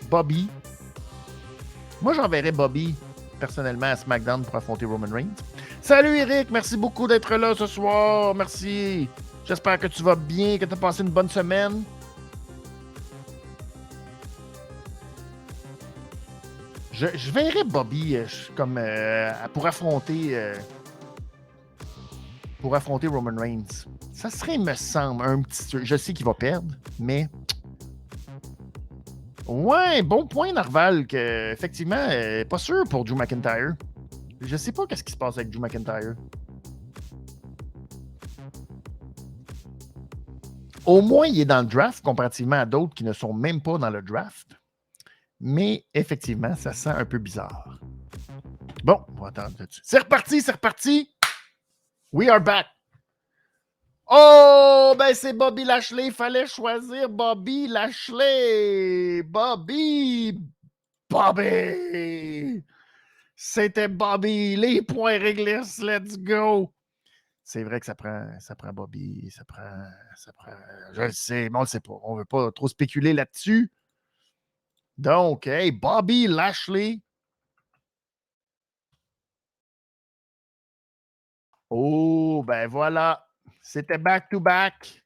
Bobby. Moi, j'enverrais Bobby personnellement à SmackDown pour affronter Roman Reigns. Salut Eric, merci beaucoup d'être là ce soir. Merci. J'espère que tu vas bien, que tu as passé une bonne semaine. Je verrais Bobby comme pour affronter Roman Reigns. Ça serait, me semble, un petit... Je sais qu'il va perdre, mais... Ouais, bon point, Narval, que effectivement, pas sûr pour Drew McIntyre. Je sais pas qu'est-ce qui se passe avec Drew McIntyre. Au moins, il est dans le draft, comparativement à d'autres qui ne sont même pas dans le draft. Mais effectivement, ça sent un peu bizarre. Bon, on va attendre là-dessus. C'est reparti, c'est reparti. We are back. Oh, ben c'est Bobby Lashley. Il fallait choisir Bobby Lashley. Bobby. C'était Bobby. Les points réglés. Let's go. C'est vrai que ça prend Bobby. Ça prend. Je le sais, mais on le sait pas. On ne veut pas trop spéculer là-dessus. Donc, hey, Bobby Lashley. Oh, ben voilà. C'était back-to-back.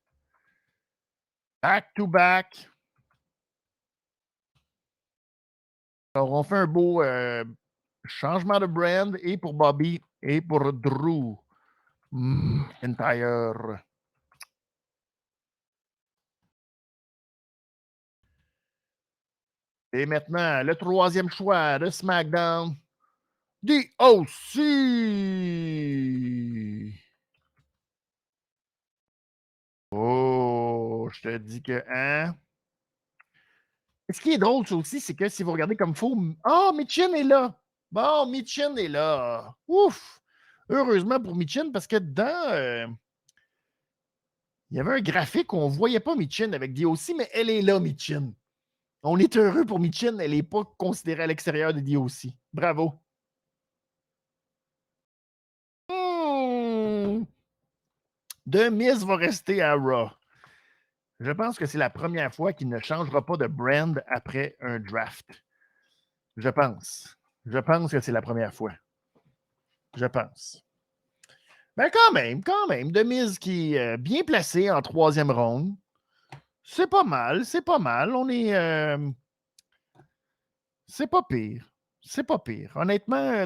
Back-to-back. Alors, on fait un beau changement de brand et pour Bobby et pour Drew McIntyre. Et maintenant, le troisième choix de SmackDown. DOC. Oh, je te dis que, hein? Ce qui est drôle, ça aussi, c'est que si vous regardez comme faux, oh, Michin est là. Bon, Michin est là. Ouf! Heureusement pour Michin, parce que dedans, il y avait un graphique où on ne voyait pas Michin avec DOC, mais elle est là, Michin. On est heureux pour Michin, elle n'est pas considérée à l'extérieur de DOC. Bravo. The Miz va rester à Raw. Je pense que c'est la première fois qu'il ne changera pas de brand après un draft. Je pense. Je pense que c'est la première fois. Je pense. Ben quand même. The Miz qui est bien placé en troisième ronde. C'est pas mal. On est... c'est pas pire. Honnêtement,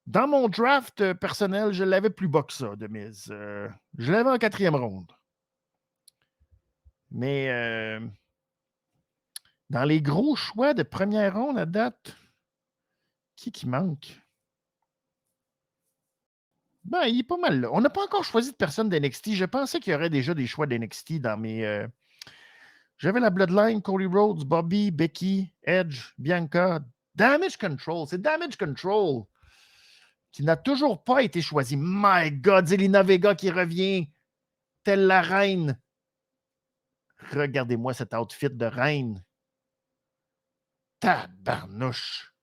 dans mon draft personnel, je l'avais plus bas que ça, de Miz. Je l'avais en quatrième ronde. Mais dans les gros choix de première ronde à date, qui manque? Ben, il est pas mal là. On n'a pas encore choisi de personne d'NXT. Je pensais qu'il y aurait déjà des choix d'NXT dans mes... J'avais la Bloodline, Cody Rhodes, Bobby, Becky, Edge, Bianca. Damage Control. C'est Damage Control qui n'a toujours pas été choisi. My God, Zelina Vega qui revient telle la reine. Regardez-moi cet outfit de reine. Tabarnouche.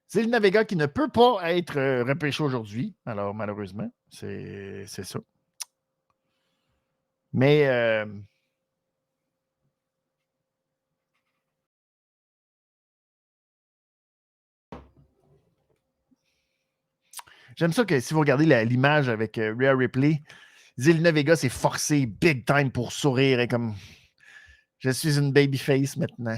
Zelina Vega qui ne peut pas être repêchée aujourd'hui. Alors, malheureusement, c'est ça. Mais j'aime ça que si vous regardez l'image avec Rhea Ripley, Zelina Vega s'est forcée big time pour sourire et comme je suis une babyface maintenant.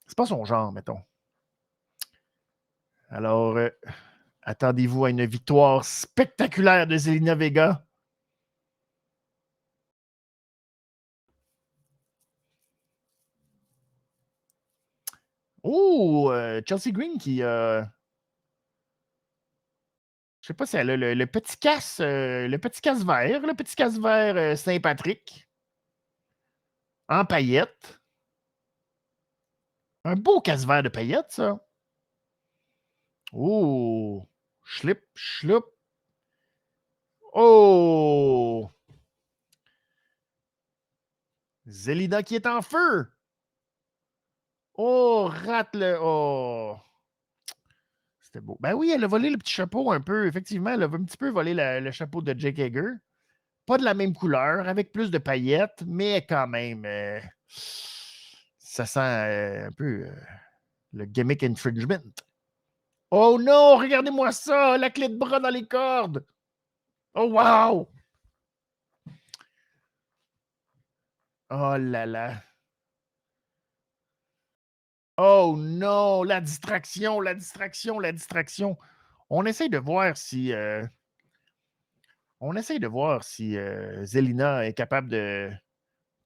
C'est pas son genre, mettons. Alors, attendez-vous à une victoire spectaculaire de Zelina Vega. Oh, Chelsea Green qui... je sais pas si elle a le petit casse vert, le petit casse vert Saint-Patrick en paillettes. Un beau casse vert de paillettes, ça. Oh, schlip, schlup. Oh, Zelina qui est en feu. Oh, rate le... Oh. C'était beau. Ben oui, elle a volé le petit chapeau un peu. Effectivement, elle a un petit peu volé le chapeau de Jake Hager. Pas de la même couleur, avec plus de paillettes, mais quand même, ça sent un peu le gimmick infringement. Oh non, regardez-moi ça, la clé de bras dans les cordes. Oh wow! Oh là là. Oh non, la distraction. On essaye de voir si... Zelina est capable de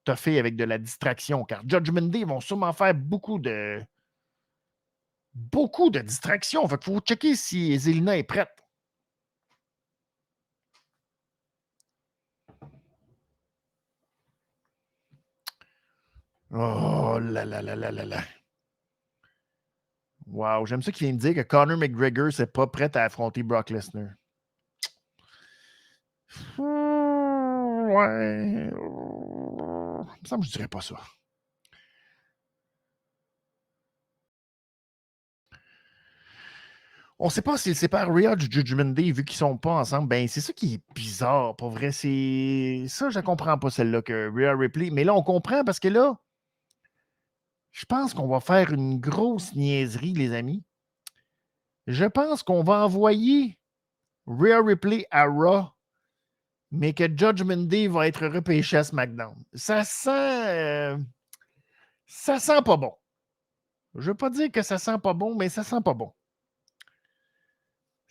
toffer avec de la distraction, car Judgment Day vont sûrement faire beaucoup de distractions. Fait qu'il faut checker si Zelina est prête. Oh là là là là là là. Wow, j'aime ça qu'il vient de dire que Conor McGregor c'est pas prêt à affronter Brock Lesnar. Ouais. Ça me je dirais pas ça. On ne sait pas s'ils séparent Rhea du Judgment Day vu qu'ils sont pas ensemble. Ben, c'est ça qui est bizarre, pour vrai. C'est ça, je ne comprends pas celle-là que Rhea Ripley. Mais là, on comprend parce que là, je pense qu'on va faire une grosse niaiserie, les amis. Je pense qu'on va envoyer Rhea Ripley à Raw, mais que Judgment Day va être repêché à SmackDown. Ça sent pas bon. Je veux pas dire que ça sent pas bon, mais ça sent pas bon.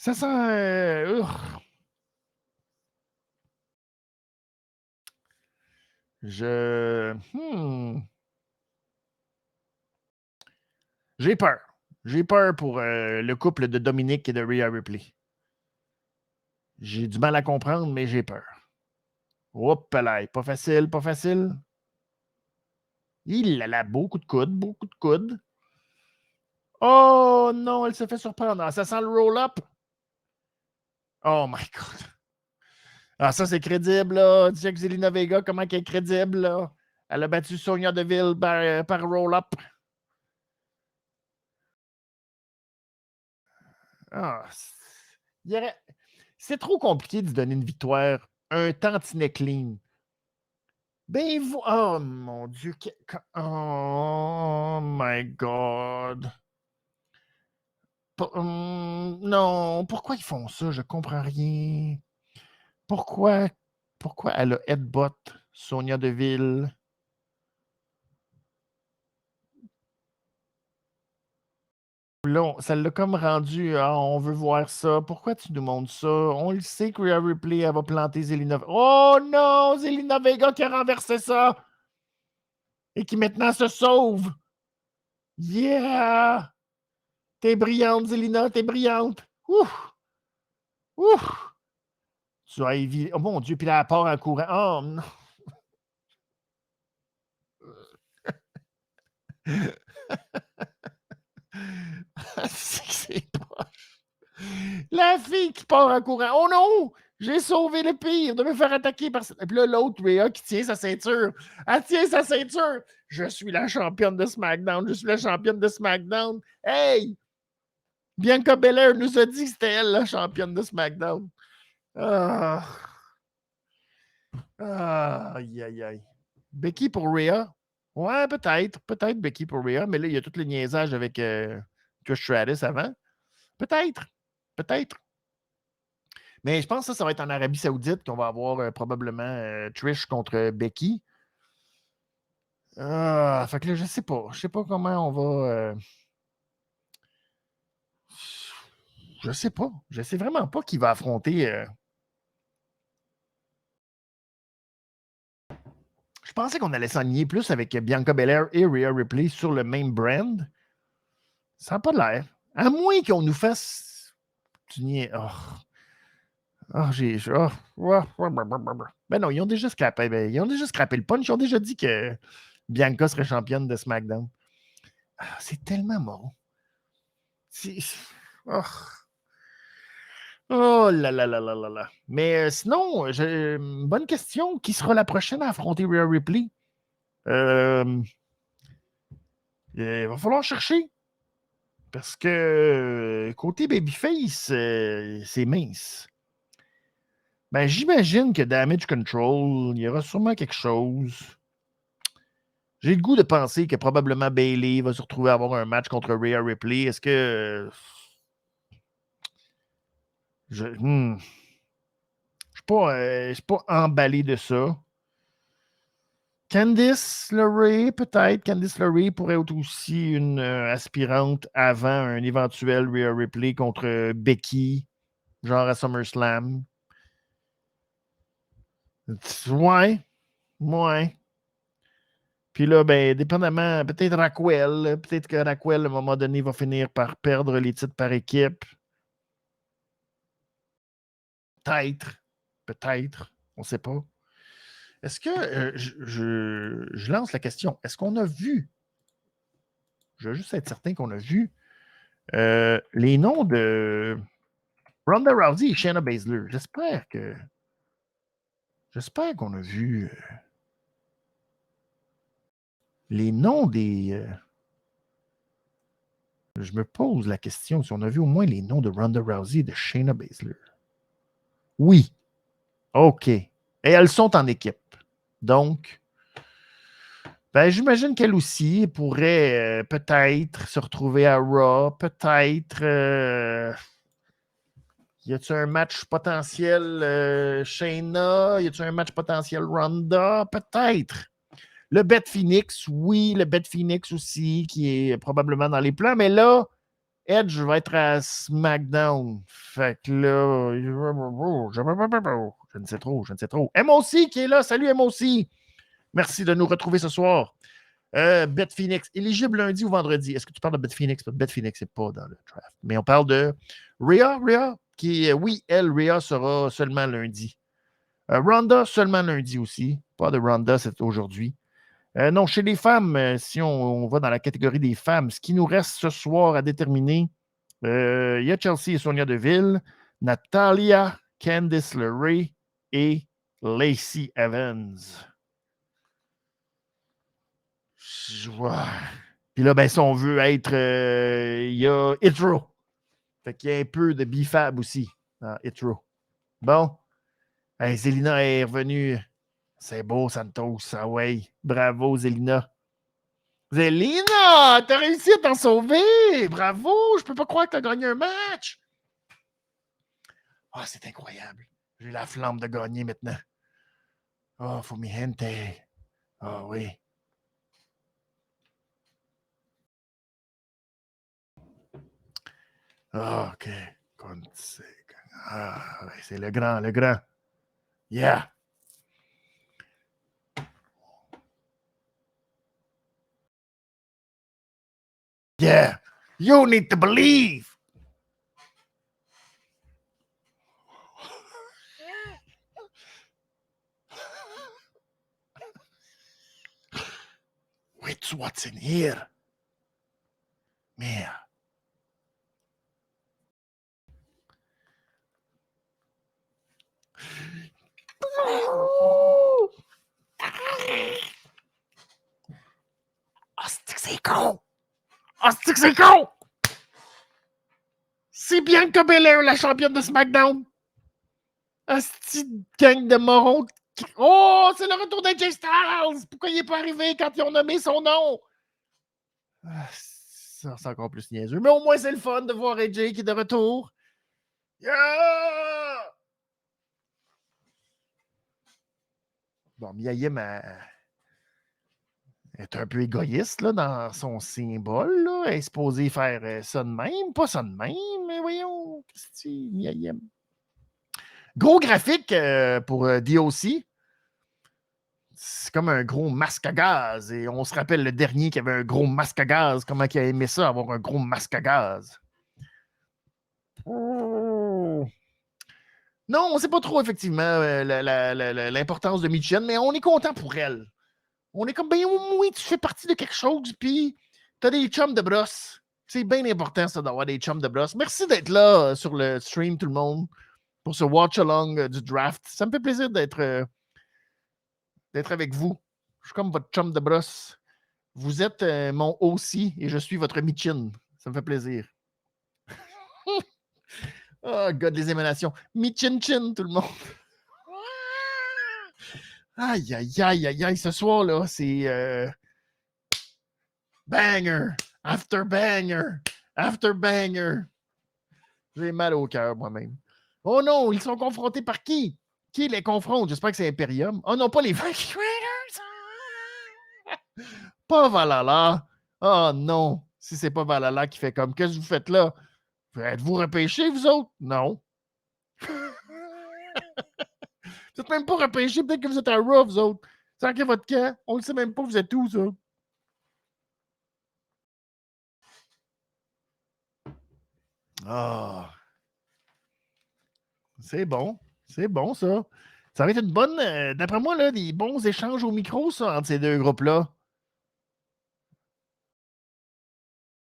Ça sent. J'ai peur. J'ai peur pour le couple de Dominique et de Rhea Ripley. J'ai du mal à comprendre, mais j'ai peur. Hop là, pas facile, pas facile. Il a beaucoup de coudes, beaucoup de coudes. Oh non, elle se fait surprendre. Ah, ça sent le roll-up. Oh my God. Ah, ça, c'est crédible, là. Check Zelina Vega, comment elle est crédible, là. Elle a battu Sonia Deville par roll-up. Ah, c'est trop compliqué de donner une victoire un tantinet clean. Ben, oh mon Dieu. Oh my God. Non, pourquoi ils font ça? Je comprends rien. Pourquoi, pourquoi elle a headbutt Sonia Deville? Là, ça l'a comme rendu, ah, on veut voir ça. Pourquoi tu nous montres ça? On le sait que Rhea Ripley, elle va planter Zelina. Oh non, Zelina Vega qui a renversé ça et qui maintenant se sauve. Yeah! T'es brillante, Zelina, t'es brillante. Ouf! Ouf! Tu as évité. Oh mon Dieu, puis là, elle part en courant. Oh non! C'est poche. La fille qui part en courant. Oh non! J'ai sauvé le pire de me faire attaquer par. Et puis là, l'autre, Rhea, qui tient sa ceinture. Elle tient sa ceinture. Je suis la championne de SmackDown. Je suis la championne de SmackDown. Hey! Bianca Belair nous a dit que c'était elle, la championne de SmackDown. Ah. Ah, aïe, aïe, aïe. Becky pour Rhea. Ouais, peut-être. Peut-être Becky pour Rhea. Mais là, il y a tout le niaisage avec Trish Stratus avant. Peut-être. Peut-être. Mais je pense que ça va être en Arabie Saoudite qu'on va avoir probablement Trish contre Becky. Ah, fait que là, je sais pas. Je sais pas comment on va. Je sais pas. Je sais vraiment pas qui va affronter. Je pensais qu'on allait s'enligner plus avec Bianca Belair et Rhea Ripley sur le même brand. Ça n'a pas l'air. À moins qu'on nous fasse. Tu niais. Oh. Ah, j'ai. Ben non, ils ont déjà scrappé. Ben, ils ont déjà scrappé le punch. Ils ont déjà dit que Bianca serait championne de SmackDown. Ah, c'est tellement mort. Oh. Oh là là là là là là. Mais sinon, j'ai une bonne question. Qui sera la prochaine à affronter Rhea Ripley? Il va falloir chercher. Parce que côté Babyface, c'est mince. Ben, j'imagine que Damage Control, il y aura sûrement quelque chose. J'ai le goût de penser que probablement Bayley va se retrouver à avoir un match contre Rhea Ripley. Est-ce que. Je ne suis pas emballé de ça. Candice LeRae, peut-être. Candice LeRae pourrait être aussi une aspirante avant un éventuel Rhea Ripley contre Becky, genre à SummerSlam. Ouais, ouais. Puis là, ben, dépendamment, peut-être Raquel. Peut-être que Raquel, à un moment donné, va finir par perdre les titres par équipe. Peut-être. Peut-être. On ne sait pas. Est-ce que je lance la question? Est-ce qu'on a vu, je veux juste être certain qu'on a vu les noms de Ronda Rousey et Shayna Baszler? J'espère qu'on a vu les noms des. Je me pose la question si on a vu au moins les noms de Ronda Rousey et de Shayna Baszler. Oui. OK. Et elles sont en équipe. Donc, ben, j'imagine qu'elle aussi pourrait peut-être se retrouver à Raw, peut-être. Y a-t-il un match potentiel Shayna? Y a-t-il un match potentiel Ronda? Peut-être. Le Bet Phoenix, oui, le Bet Phoenix aussi, qui est probablement dans les plans, mais là, Edge va être à SmackDown. Fait que là, je ne sais trop, je ne sais trop. MOC qui est là. Salut MOC. Merci de nous retrouver ce soir. Bet Phoenix, éligible lundi ou vendredi. Est-ce que tu parles de Bet Phoenix? Bet Phoenix n'est pas dans le draft. Mais on parle de Rhea, qui, oui, elle, Rhea sera seulement lundi. Ronda, seulement lundi aussi. Pas de Ronda, c'est aujourd'hui. Non, chez les femmes, si on va dans la catégorie des femmes, ce qui nous reste ce soir à déterminer, il y a Chelsea et Sonia Deville, Natalia, Candice LeRae et Lacey Evans. Puis là, ben, si on veut être, il y a Hitro. Fait qu'il y a un peu de bifab aussi dans Hitro. Bon. Hey, Zelina est revenue. C'est beau, Santos. Ah ouais. Bravo, Zelina. Zelina, t'as réussi à t'en sauver! Bravo! Je peux pas croire que t'as gagné un match! Ah, c'est incroyable. J'ai la flamme de gagner maintenant. Oh, faut mi gente. Ah oui. Ah, OK. Ah, ouais, c'est le grand, le grand. Yeah. Yeah. You need to believe. What's in here? Man. Ah, c'est con! Ah, c'est con! C'est Bianca Belair, la championne de SmackDown. Asti de gang de morons. Oh, c'est le retour d'AJ Styles! Pourquoi il n'est pas arrivé quand ils ont nommé son nom? Ça, c'est encore plus niaiseux. Mais au moins, c'est le fun de voir AJ qui est de retour. Yeah! Bon, Mia Yim est un peu égoïste là, dans son symbole. Là. Elle est supposée faire ça de même. Pas ça de même, mais voyons. Qu'est-ce que c'est, Mia Yim? Gros graphique pour DOC. C'est comme un gros masque à gaz. Et on se rappelle le dernier qui avait un gros masque à gaz. Comment il a aimé ça, avoir un gros masque à gaz? Oh. Non, on ne sait pas trop, effectivement, l'importance de Mitchen, mais on est content pour elle. On est comme, ben au moins, tu fais partie de quelque chose, puis tu as des chums de brosse. C'est bien important, ça, d'avoir des chums de brosse. Merci d'être là sur le stream, tout le monde, pour ce watch-along du draft. Ça me fait plaisir d'être avec vous. Je suis comme votre chum de brosse. Vous êtes mon aussi et je suis votre Michin. Ça me fait plaisir. Oh, God, les émanations. Michin-chin, tout le monde. Aïe, aïe, aïe, aïe, aïe, ce soir-là, c'est banger, after banger, after banger. J'ai mal au cœur, moi-même. Oh non, ils sont confrontés par qui? Qui les confronte? J'espère que c'est Imperium. Oh non, pas les Viking Raiders! Pas Valhalla. Oh non, si c'est pas Valhalla qui fait comme, qu'est-ce que vous faites là? Êtes-vous repêchés, vous autres? Non. Vous n'êtes même pas repêchés, peut-être que vous êtes à Raw, vous autres. Sacrez votre camp. On ne sait même pas, vous êtes où, ça? Ah, c'est bon. C'est bon, ça. Ça va être une bonne... d'après moi, là, des bons échanges au micro, ça, entre ces deux groupes-là.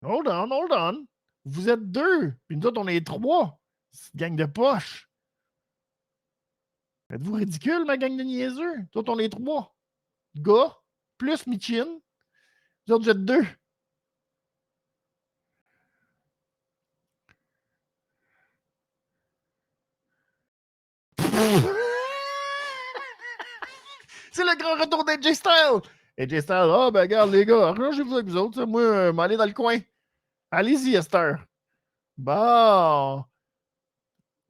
Hold on, hold on. Vous êtes deux, puis nous autres, on est trois. C'est une gang de poches. Êtes-vous ridicule, ma gang de niaiseux? Nous autres, on est trois. Gars, plus Michin. Nous autres, vous êtes deux. C'est le grand retour d'AJ Styles. AJ Styles, ah, ben, regarde, les gars, arrangez-vous avec vous autres. Ça. Moi, m'aller dans le coin. Allez-y, Esther. Bon.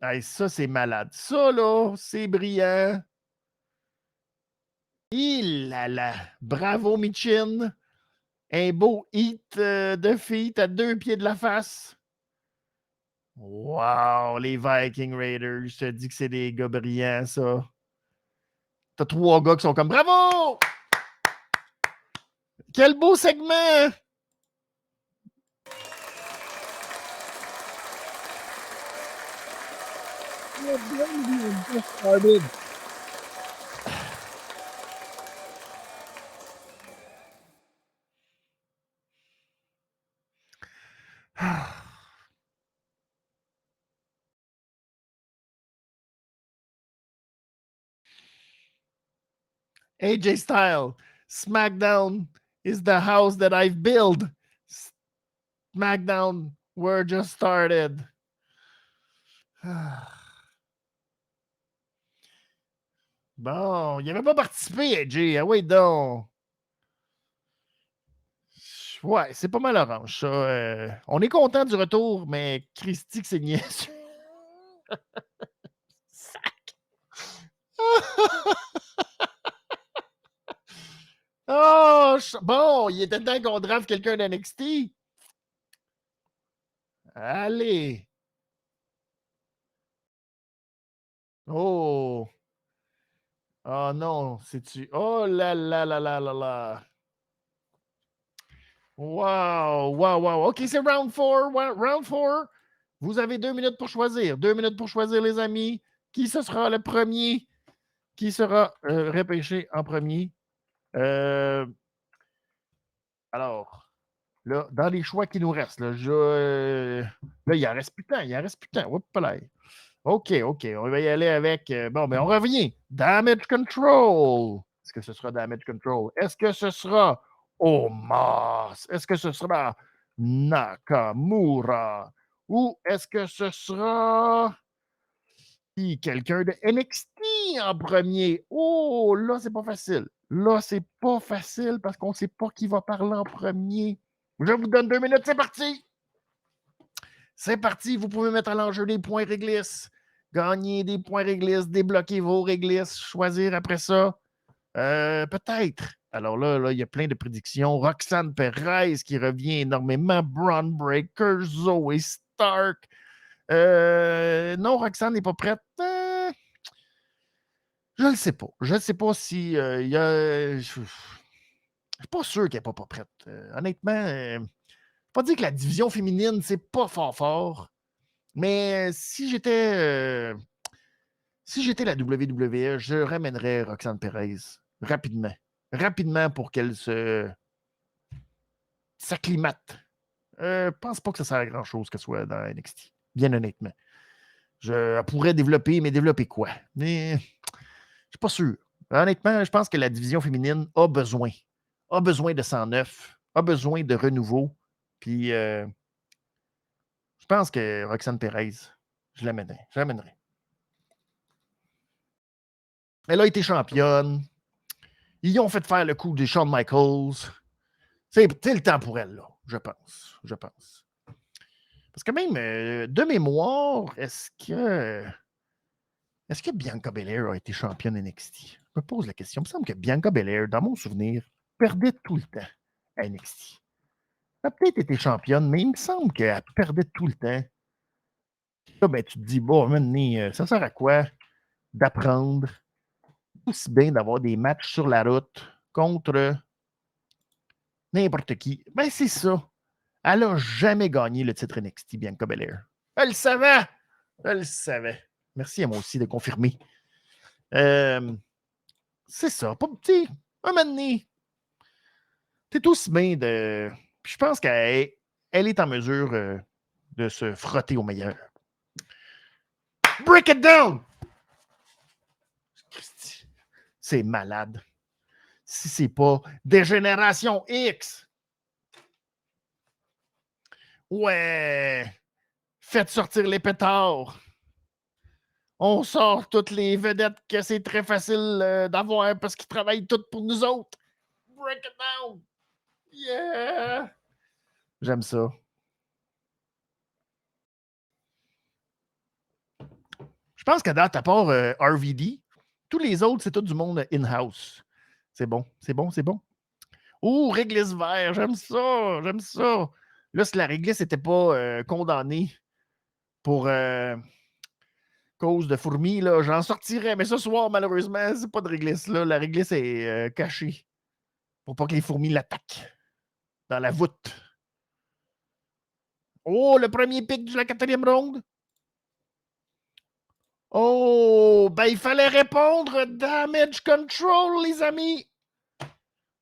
Hey, ça, c'est malade. Ça, là, c'est brillant. Il là là. Bravo, Michin. Un beau hit de feet à 2 pieds de la face. Wow, les Viking Raiders. Je te dis que c'est des gars brillants, ça. T'as 3 gars qui sont comme bravo! Quel beau segment! AJ Styles, SmackDown is the house that I've built. SmackDown, we're just started. Bon, il n'avait pas participé, AJ. Ah oui, donc. Ouais, c'est pas mal orange, ça. On est content du retour, mais Christy, que c'est niaiseux. Sac. Oh, bon, il était temps qu'on draft quelqu'un d'NXT. Allez. Oh. Oh non, c'est-tu. Oh là là là là là là. Wow, wow, wow. OK, c'est round 4. Round 4. Vous avez 2 minutes pour choisir. 2 minutes pour choisir, les amis. Qui ce sera le premier? Qui sera repêché en premier? Alors, là, dans les choix qui nous restent, là, là il en reste plus de temps. Il en reste plus de temps. Oups, là. OK, OK. On va y aller avec. Bon, mais on revient. Damage Control. Est-ce que ce sera Damage Control? Est-ce que ce sera Omos? Est-ce que ce sera Nakamura? Ou est-ce que ce sera quelqu'un de NXT en premier? Oh, là, c'est pas facile. Là, c'est pas facile parce qu'on ne sait pas qui va parler en premier. Je vous donne 2 minutes, c'est parti! C'est parti, vous pouvez mettre à l'enjeu des points réglisses, gagner des points réglisses, débloquer vos réglisses, choisir après ça. Peut-être. Alors là, il y a plein de prédictions. Roxanne Perez qui revient énormément. Braun Breaker, Zoe Stark. Non, Roxanne n'est pas prête. Je ne sais pas. Je ne sais pas si il y a. Je ne suis pas sûr qu'elle n'est pas prête. Honnêtement, pas dire que la division féminine, c'est pas fort fort. Mais si j'étais la WWE, je ramènerais Roxanne Perez rapidement. Rapidement pour qu'elle s'acclimate. Je pense pas que ça sert à grand-chose qu'elle soit dans NXT. Bien honnêtement. Elle pourrait développer, mais développer quoi? Mais je suis pas sûr. Honnêtement, je pense que la division féminine a besoin. A besoin de 109. A besoin de renouveau. Puis je pense que Roxanne Perez, je l'amènerais. Je l'amènerais. Elle a été championne. Ils ont fait faire le coup de Shawn Michaels. C'est le temps pour elle, là, je pense. Je pense. Parce que même, de mémoire, est-ce que Bianca Belair a été championne NXT? Je me pose la question. Il me semble que Bianca Belair, dans mon souvenir, perdait tout le temps à NXT. Elle a peut-être été championne, mais il me semble qu'elle perdait tout le temps. Là, ben, tu te dis, bon, maintenant, ça sert à quoi d'apprendre aussi bien d'avoir des matchs sur la route contre n'importe qui? Ben, c'est ça. Elle n'a jamais gagné le titre NXT, Bianca Belair. Elle le savait! Elle le savait. Merci à moi aussi de confirmer. C'est ça. Pas petit. Un moment donné, t'es aussi bien de. Puis je pense qu'elle est en mesure de se frotter au meilleur. Break it down! C'est malade. Si c'est pas des générations X. Ouais. Faites sortir les pétards. On sort toutes les vedettes que c'est très facile d'avoir parce qu'ils travaillent toutes pour nous autres. Break it down. Yeah. J'aime ça. Je pense qu'à date, à part RVD, tous les autres, c'est tout du monde in-house. C'est bon, c'est bon, c'est bon. Oh, réglisse vert, j'aime ça, j'aime ça. Là, si la réglisse n'était pas condamnée pour cause de fourmis, là, j'en sortirais. Mais ce soir, malheureusement, c'est pas de réglisse. Là. La réglisse est cachée pour pas que les fourmis l'attaquent dans la voûte. Oh, le premier pic de la 4e ronde. Oh, ben il fallait répondre damage control, les amis.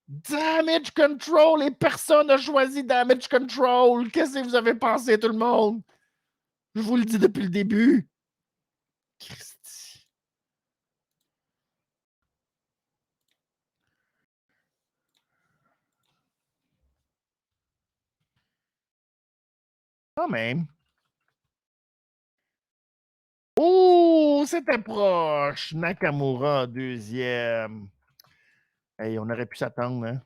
Damage control et personne n'a choisi damage control. Qu'est-ce que vous avez pensé, tout le monde? Je vous le dis depuis le début. Christy. Quand même. Oh, c'était proche. Nakamura, deuxième. Hey, on aurait pu s'attendre, hein?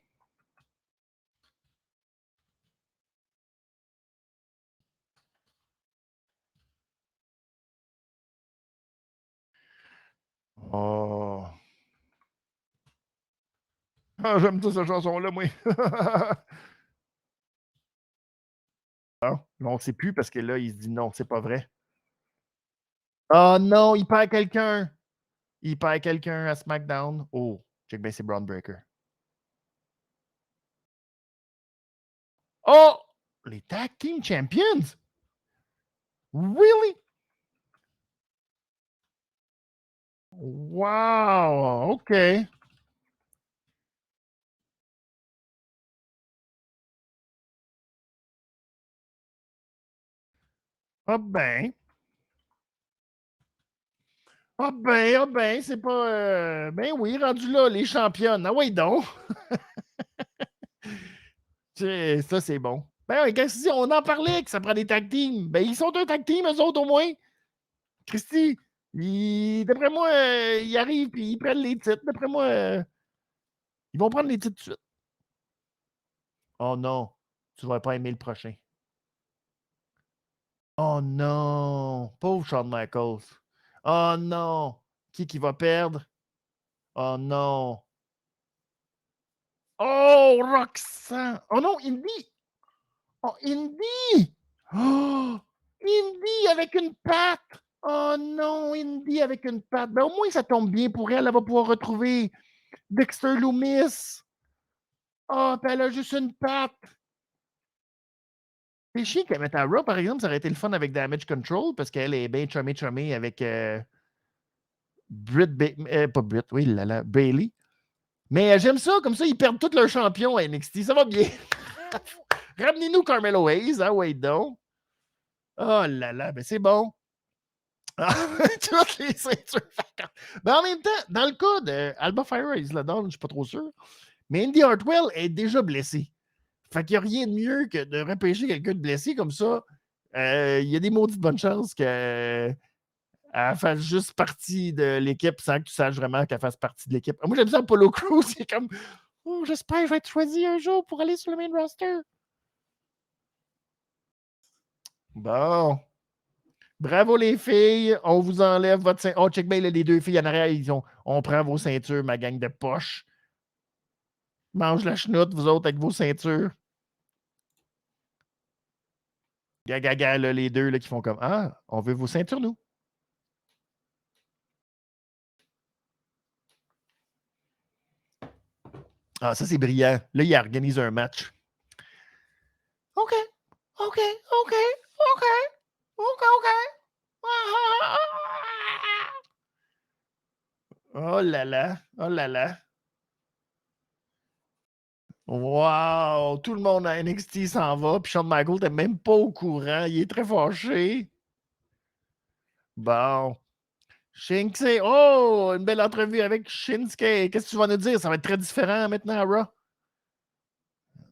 Oh. Ah, j'aime ça, cette chanson-là, moi. Non, on ne sait plus parce que là, il se dit non, c'est pas vrai. Oh non, il perd quelqu'un. Il perd quelqu'un à SmackDown. Oh, check bien, c'est Braun Breaker. Oh! Les Tag Team Champions? Really? Wow! OK. Ah ben. Ah ben, ah ben, c'est pas... Ben oui, rendu là, les championnes. Ah oui, donc. Ça, c'est bon. Ben oui, si on en parlait que ça prend des tag teams. Ben, ils sont un tag team, eux autres, au moins. Christy, d'après moi, ils arrivent et ils prennent les titres. D'après moi, ils vont prendre les titres tout de suite. Oh non, tu vas pas aimer le prochain. Oh non, pauvre Shawn Michaels. Oh non, qui va perdre? Oh non. Oh, Roxanne. Oh non, Indy. Oh, Indy. Oh, Indy avec une patte. Oh non, Indy avec une patte. Ben, au moins, ça tombe bien pour elle. Elle va pouvoir retrouver Dexter Loomis. Oh, puis elle a juste une patte. C'est chiant qu'elle mette à Raw, par exemple, ça aurait été le fun avec Damage Control parce qu'elle est bien chummy avec pas Britt, oui, Bailey. Mais j'aime ça, comme ça, ils perdent tous leurs champions à NXT. Ça va bien. Ramenez-nous Carmelo Hayes, hein, wait donc. Oh là là, ben c'est bon. Toutes les ceintures vacantes. Ben en même temps, dans le cas d'Alba Fire, ils la donnent, je ne suis pas trop sûr. Mais Indy Hartwell est déjà blessé. Fait qu'il n'y a rien de mieux que de repêcher quelqu'un de blessé comme ça. Il y a des maudites bonnes chances qu'elle fasse juste partie de l'équipe sans que tu saches vraiment qu'elle fasse partie de l'équipe. Moi, j'aime ça, Apollo Crews. C'est comme, oh, j'espère que je vais être choisi un jour pour aller sur le main roster. Bon. Bravo les filles. On vous enlève votre ceinture. Oh, check bien les deux filles en arrière. On prend vos ceintures, ma gang de poches. Mange la chenoute, vous autres, avec vos ceintures. Gaga, là, les deux là, qui font comme ah, on veut vos ceintures, nous. Ah, ça, c'est brillant. Là, il organise un match. OK. OK. OK. OK. OK. OK. Oh là là. Oh là là. Wow! Tout le monde à NXT s'en va, puis Shawn Michaels n'est même pas au courant. Il est très fâché. Bon. Shinsuke. Oh! Une belle entrevue avec Shinsuke. Qu'est-ce que tu vas nous dire? Ça va être très différent maintenant à Raw.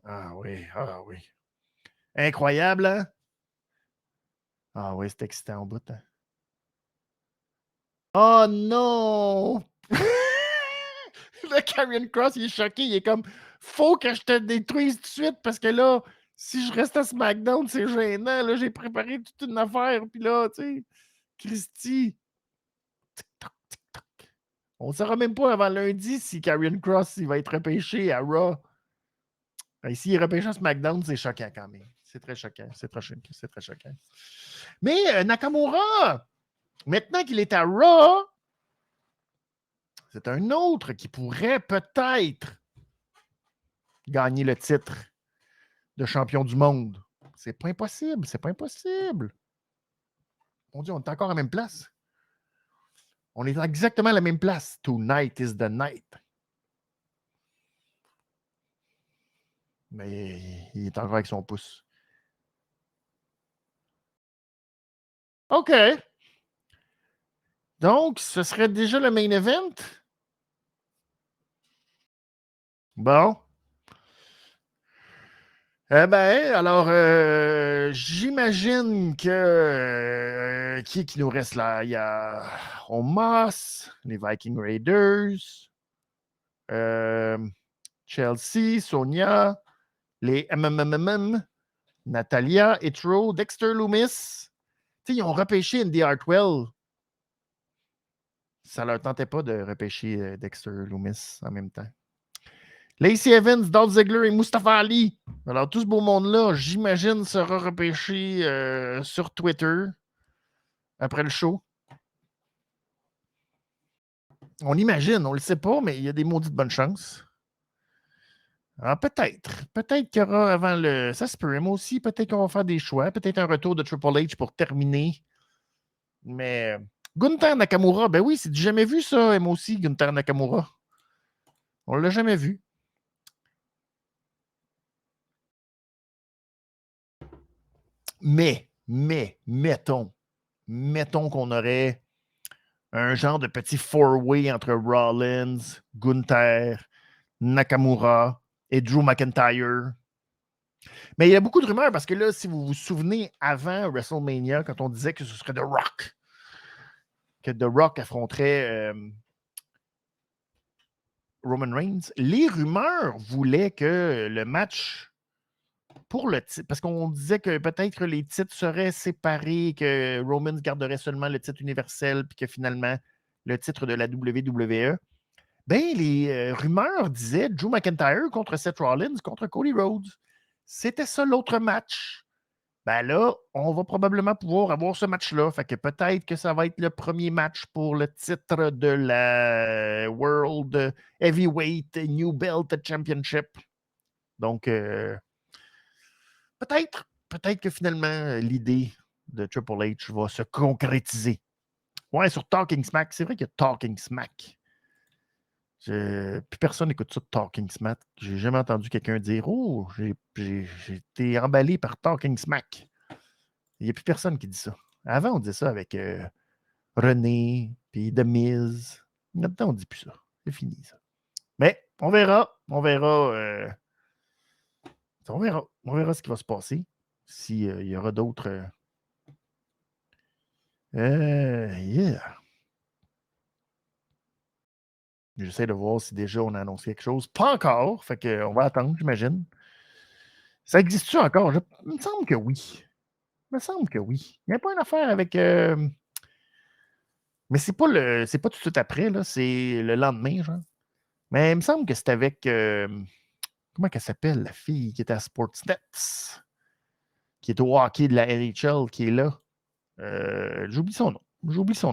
Ah oui, ah oui. Incroyable, hein? Ah oui, c'est excitant au bout. Hein? Oh non! Le Karrion Cross, il est choqué. Il est comme, faut que je te détruise tout de suite parce que là, si je reste à SmackDown, c'est gênant. Là, j'ai préparé toute une affaire. Puis là, tu sais, Christy. Tic-toc, tic-toc. On ne saura même pas avant lundi si Karrion Cross il va être repêché à Raw. Et s'il est repêché à SmackDown, c'est choquant quand même. C'est très choquant. C'est très choquant. C'est très choquant. Mais Nakamura, maintenant qu'il est à Raw, c'est un autre qui pourrait peut-être gagner le titre de champion du monde. C'est pas impossible. C'est pas impossible. Mon Dieu, on est encore à la même place. On est exactement à la même place. Tonight is the night. Mais il est encore avec son pouce. OK. Donc, ce serait déjà le main event? Bon. Eh bien, alors, j'imagine que... qui nous reste là? Il y a Omos, les Viking Raiders, Chelsea, Sonia, les MMMM, Natalia, Etro, Dexter Loomis. Tu sais, ils ont repêché Indy Hartwell. Ça leur tentait pas de repêcher Dexter Loomis en même temps. Lacey Evans, Dolph Ziggler et Mustafa Ali. Alors, tout ce beau monde-là, j'imagine, sera repêché sur Twitter après le show. On imagine, on le sait pas, mais il y a des maudites bonnes chances. Ah, peut-être. Peut-être qu'il y aura avant le. Ça se peut. Moi aussi, peut-être qu'on va faire des choix. Peut-être un retour de Triple H pour terminer. Mais Gunther Nakamura, ben oui, c'est du jamais vu ça, moi aussi, Gunther Nakamura. On l'a jamais vu. Mais, mettons qu'on aurait un genre de petit four-way entre Rollins, Gunther, Nakamura et Drew McIntyre. Mais il y a beaucoup de rumeurs parce que là, si vous vous souvenez, avant WrestleMania, quand on disait que ce serait The Rock, que The Rock affronterait Roman Reigns, les rumeurs voulaient que le match pour le titre, parce qu'on disait que peut-être les titres seraient séparés, que Roman garderait seulement le titre universel, puis que finalement, le titre de la WWE, ben, les rumeurs disaient Drew McIntyre contre Seth Rollins contre Cody Rhodes. C'était ça l'autre match. Ben là, on va probablement pouvoir avoir ce match-là. Fait que peut-être que ça va être le premier match pour le titre de la World Heavyweight New Belt Championship. Donc, peut-être que finalement, l'idée de Triple H va se concrétiser. Ouais, sur Talking Smack, c'est vrai qu'il y a Talking Smack. Plus personne n'écoute ça de Talking Smack. J'ai jamais entendu quelqu'un dire Oh, j'ai été emballé par Talking Smack. Il n'y a plus personne qui dit ça. Avant, on disait ça avec René, puis The Miz. Maintenant, on ne dit plus ça. C'est fini, ça. Mais on verra. On verra. On verra ce qui va se passer. S'il y aura d'autres. Yeah. J'essaie de voir si déjà on a annoncé quelque chose. Pas encore. Fait qu'on va attendre, j'imagine. Ça existe-tu encore? Il me semble que oui. Il me semble que oui. Il n'y a pas une affaire avec. Mais c'est pas tout de suite après, là. C'est le lendemain, genre. Mais il me semble que c'est avec. Comment elle s'appelle, la fille qui était à Sportsnet, qui est au hockey de la NHL, qui est là. J'oublie son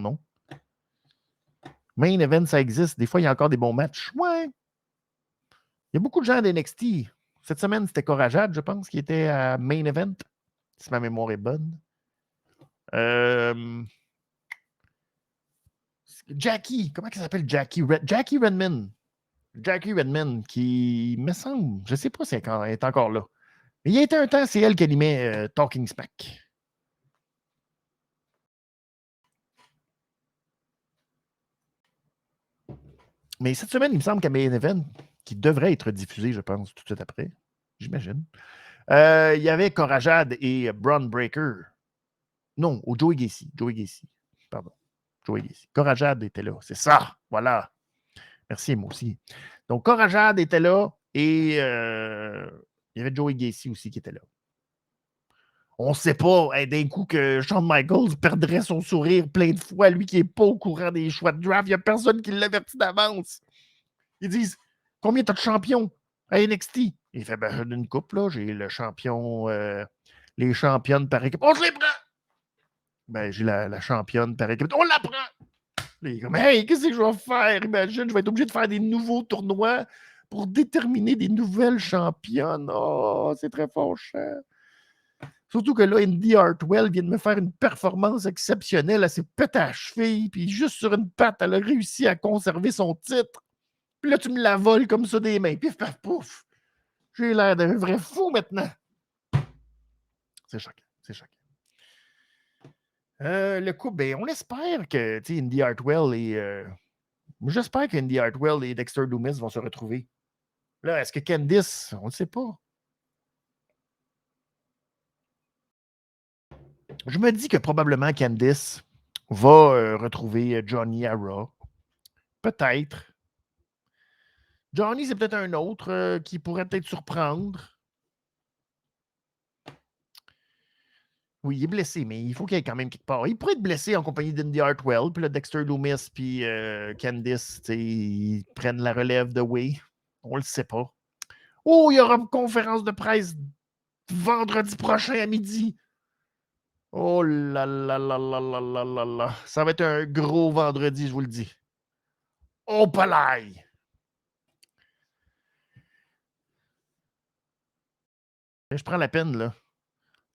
nom. Main Event, ça existe. Des fois, il y a encore des bons matchs. Ouais. Il y a beaucoup de gens d'NXT. Cette semaine, c'était Corajad, je pense, qui était à Main Event, si ma mémoire est bonne. Jackie, comment il s'appelle Jackie? Jackie Redman. Jackie Redman, qui me semble, je ne sais pas si elle est encore là. Mais il y a été un temps, c'est elle qui animait Talking Smack. Mais cette semaine, il me semble qu'à Main Event, qui devrait être diffusé, je pense, tout de suite après, j'imagine, il y avait Corajad et Braun Breaker. Non, au Joey Gacy. Joey Gacy. Pardon. Joey Gacy. Corajad était là. C'est ça. Voilà. Merci, moi aussi. Donc, Corajad était là et il y avait Joey Gacy aussi qui était là. On ne sait pas, d'un coup, que Shawn Michaels perdrait son sourire plein de fois, lui qui n'est pas au courant des choix de draft. Il n'y a personne qui l'avertit d'avance. Ils disent combien tu as de champions à NXT? Il fait ben, j'ai une coupe, là. J'ai le champion, les championnes par équipe. On se les prend! Ben, j'ai la championne par équipe. On la prend! Il est comme, hey, qu'est-ce que je vais faire? Imagine, je vais être obligé de faire des nouveaux tournois pour déterminer des nouvelles championnes. Oh, c'est très fâchant. Surtout que là, Indy Hartwell vient de me faire une performance exceptionnelle. Elle s'est pétée à la cheville, puis juste sur une patte, elle a réussi à conserver son titre. Puis là, tu me la voles comme ça des mains. Pif, paf, pouf. J'ai l'air d'un vrai fou maintenant. C'est choquant. C'est choquant. Le coup, ben, on espère que Indy Hartwell et. J'espère qu'Indy Hartwell et Dexter Lumis vont se retrouver. Là, est-ce que Candice, on ne sait pas. Je me dis que probablement Candice va retrouver Johnny à Raw. Peut-être. Johnny, c'est peut-être un autre qui pourrait peut-être surprendre. Oui, il est blessé, mais il faut qu'il y ait quand même quelque part. Il pourrait être blessé en compagnie d'Indy Hartwell, puis là, Dexter Lumis, puis Candice, ils prennent la relève de Way. On le sait pas. Oh, il y aura une conférence de presse vendredi prochain à midi. Oh là là là là là là là là. Ça va être un gros vendredi, je vous le dis. Oh, palaille! Je prends la peine, là.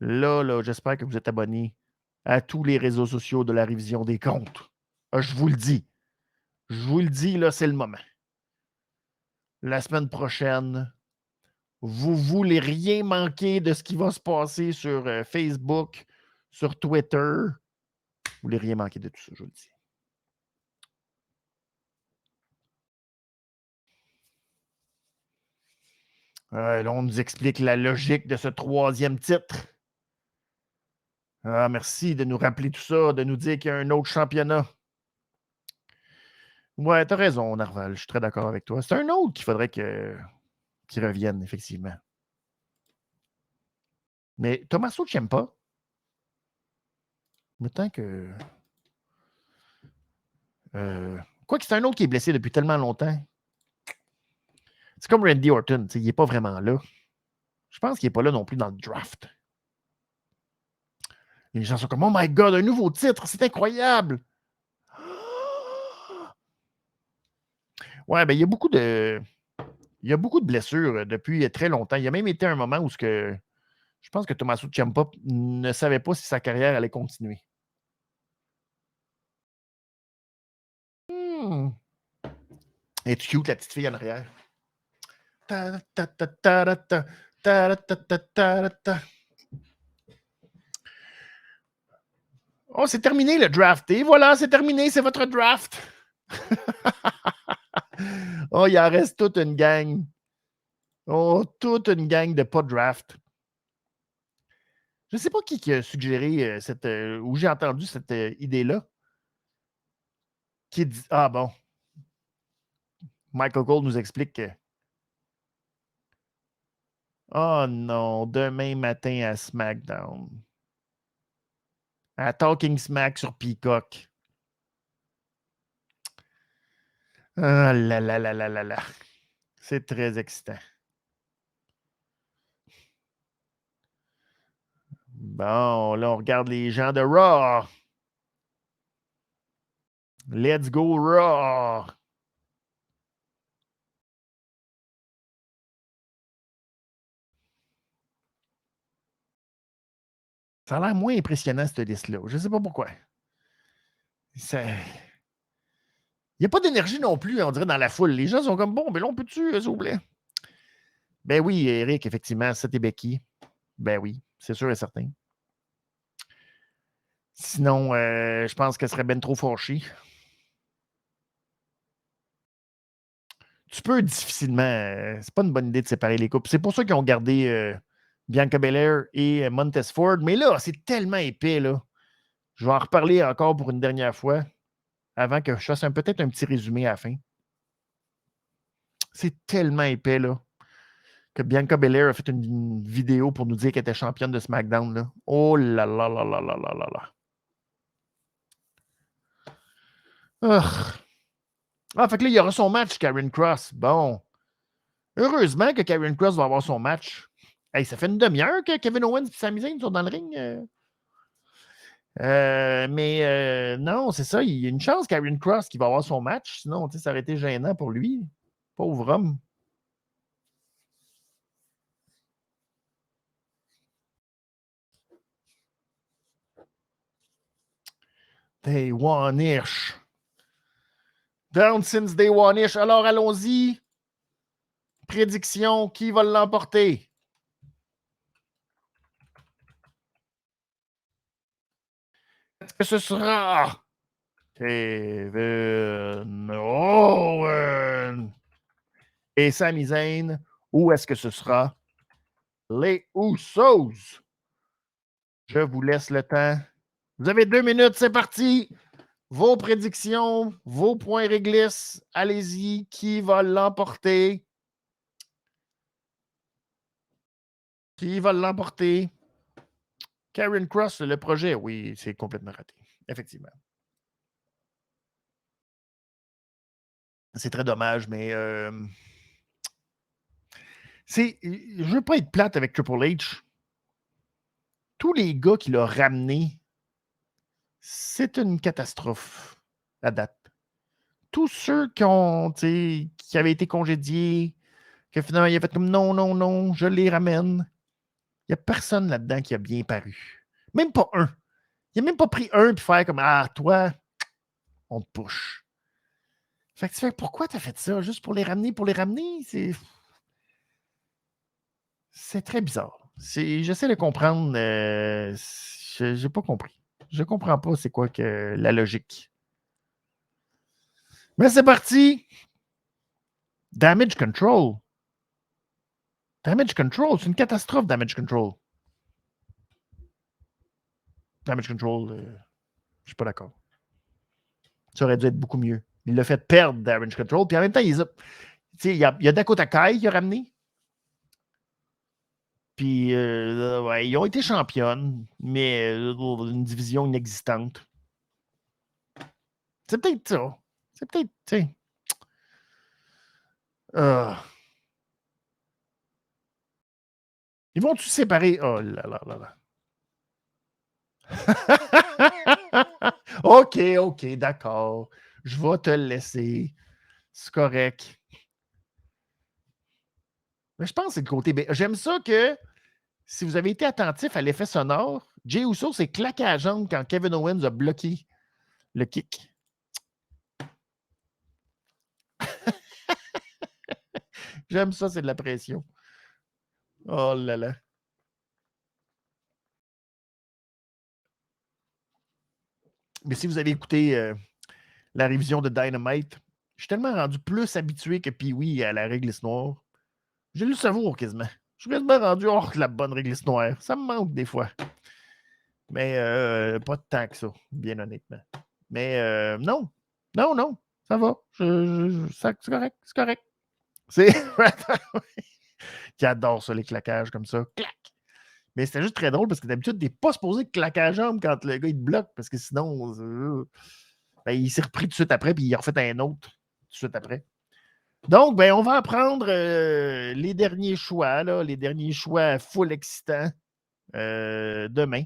Là, j'espère que vous êtes abonnés à tous les réseaux sociaux de la révision des comptes. Je vous le dis. Je vous le dis, là, c'est le moment. La semaine prochaine, vous voulez rien manquer de ce qui va se passer sur Facebook, sur Twitter. Vous voulez rien manquer de tout ça, je vous le dis. Là, on nous explique la logique de ce troisième titre. Ah, merci de nous rappeler tout ça, de nous dire qu'il y a un autre championnat. Ouais, t'as raison, Narval. Je suis très d'accord avec toi. C'est un autre qu'il faudrait qu'il revienne, effectivement. Mais Tommaso Ciampa, le temps que. Quoi que c'est un autre qui est blessé depuis tellement longtemps. C'est comme Randy Orton, il n'est pas vraiment là. Je pense qu'il n'est pas là non plus dans le draft. Les gens sont comme, oh my God, un nouveau titre, c'est incroyable. Ouais, ben il y a beaucoup de. Il y a beaucoup de blessures depuis très longtemps. Il y a même été un moment où je pense que Tommaso Ciampa ne savait pas si sa carrière allait continuer. Et tu cute, la petite fille en arrière. Oh, c'est terminé le draft. Et voilà, c'est terminé, c'est votre draft. Oh, il en reste toute une gang. Oh, toute une gang de pas draft. Je ne sais pas qui a suggéré où j'ai entendu cette idée-là. Qui dit, ah bon, Michael Cole nous explique que oh non, demain matin à SmackDown. À Talking Smack sur Peacock. Ah là là là là là là. C'est très excitant. Bon, là, on regarde les gens de Raw. Let's go Raw. Ça a l'air moins impressionnant, cette liste-là. Je ne sais pas pourquoi. Ça... Il n'y a pas d'énergie non plus, on dirait, dans la foule. Les gens sont comme, bon, ben là, on peut-tu, s'il vous plaît? Ben oui, Eric, effectivement, c'était Becky. Ben oui, c'est sûr et certain. Sinon, je pense qu'elle serait ben trop fâchée. Tu peux difficilement. C'est pas une bonne idée de séparer les couples. C'est pour ça qu'ils ont gardé Bianca Belair et Montez Ford. Mais là, c'est tellement épais, là. Je vais en reparler encore pour une dernière fois avant que je fasse peut-être un petit résumé à la fin. C'est tellement épais, là, que Bianca Belair a fait une vidéo pour nous dire qu'elle était championne de SmackDown, là. Oh là là là là là là là là. Ah, fait que là, il y aura son match, Karen Cross. Bon. Heureusement que Karen Cross va avoir son match. Hey, ça fait une demi-heure que Kevin Owens et Sami Zayn sont dans le ring. Mais non, c'est ça. Il y a une chance, Karen Cross, qui va avoir son match. Sinon, ça aurait été gênant pour lui. Pauvre homme. Day one-ish. Down since day one-ish. Alors, allons-y. Prédiction, qui va l'emporter? Est-ce que ce sera Kevin Owens et Sami Zayn, ou est-ce que ce sera les Usos? Je vous laisse le temps. Vous avez 2 minutes, c'est parti. Vos prédictions, vos points réglisses, allez-y. Qui va l'emporter? Qui va l'emporter? Karen Cross, le projet, oui, c'est complètement raté. Effectivement. C'est très dommage, mais je veux pas être plate avec Triple H. Tous les gars qu'il a ramenés, c'est une catastrophe à date. Tous ceux qui avaient été congédiés, que finalement il a fait comme non, non, non, je les ramène. Il n'y a personne là-dedans qui a bien paru. Même pas un. Il n'a même pas pris un puis faire comme ah, toi, on te push. Fait que tu fais pourquoi tu as fait ça? Juste pour les ramener, pour les ramener? C'est très bizarre. J'essaie de comprendre. Je n'ai pas compris. Je comprends pas c'est quoi que la logique. Mais c'est parti. Damage Control. Damage Control, c'est une catastrophe, Damage Control. Damage Control, je suis pas d'accord. Ça aurait dû être beaucoup mieux. Il l'a fait perdre Damage Control, puis en même temps, il y a Dakota Kai qui a ramené. Puis, ouais, ils ont été championnes, mais une division inexistante. C'est peut-être ça. C'est peut-être, tu sais. Ils vont-tu séparer? Oh là là là là. OK, d'accord. Je vais te le laisser. C'est correct. Mais je pense que c'est le côté. J'aime ça que si vous avez été attentif à l'effet sonore, Jey Uso s'est claqué à la jambe quand Kevin Owens a bloqué le kick. J'aime ça, c'est de la pression. Oh là là. Mais si vous avez écouté la révision de Dynamite, je suis tellement rendu plus habitué que Pee-Wee à la réglisse noire. J'ai le savour quasiment. Je suis quasiment rendu hors de la bonne réglisse noire. Ça me manque des fois. Mais pas de tant que ça, bien honnêtement. Mais non. Non, non. Ça va. C'est correct. C'est correct. C'est. Qui adore ça, les claquages comme ça. Clac! Mais c'était juste très drôle parce que d'habitude, tu n'es pas supposé claquer la jambe quand le gars il te bloque parce que sinon, ben, il s'est repris tout de suite après puis il a refait un autre tout de suite après. Donc, ben, on va apprendre les derniers choix, là, les derniers choix full excitants demain.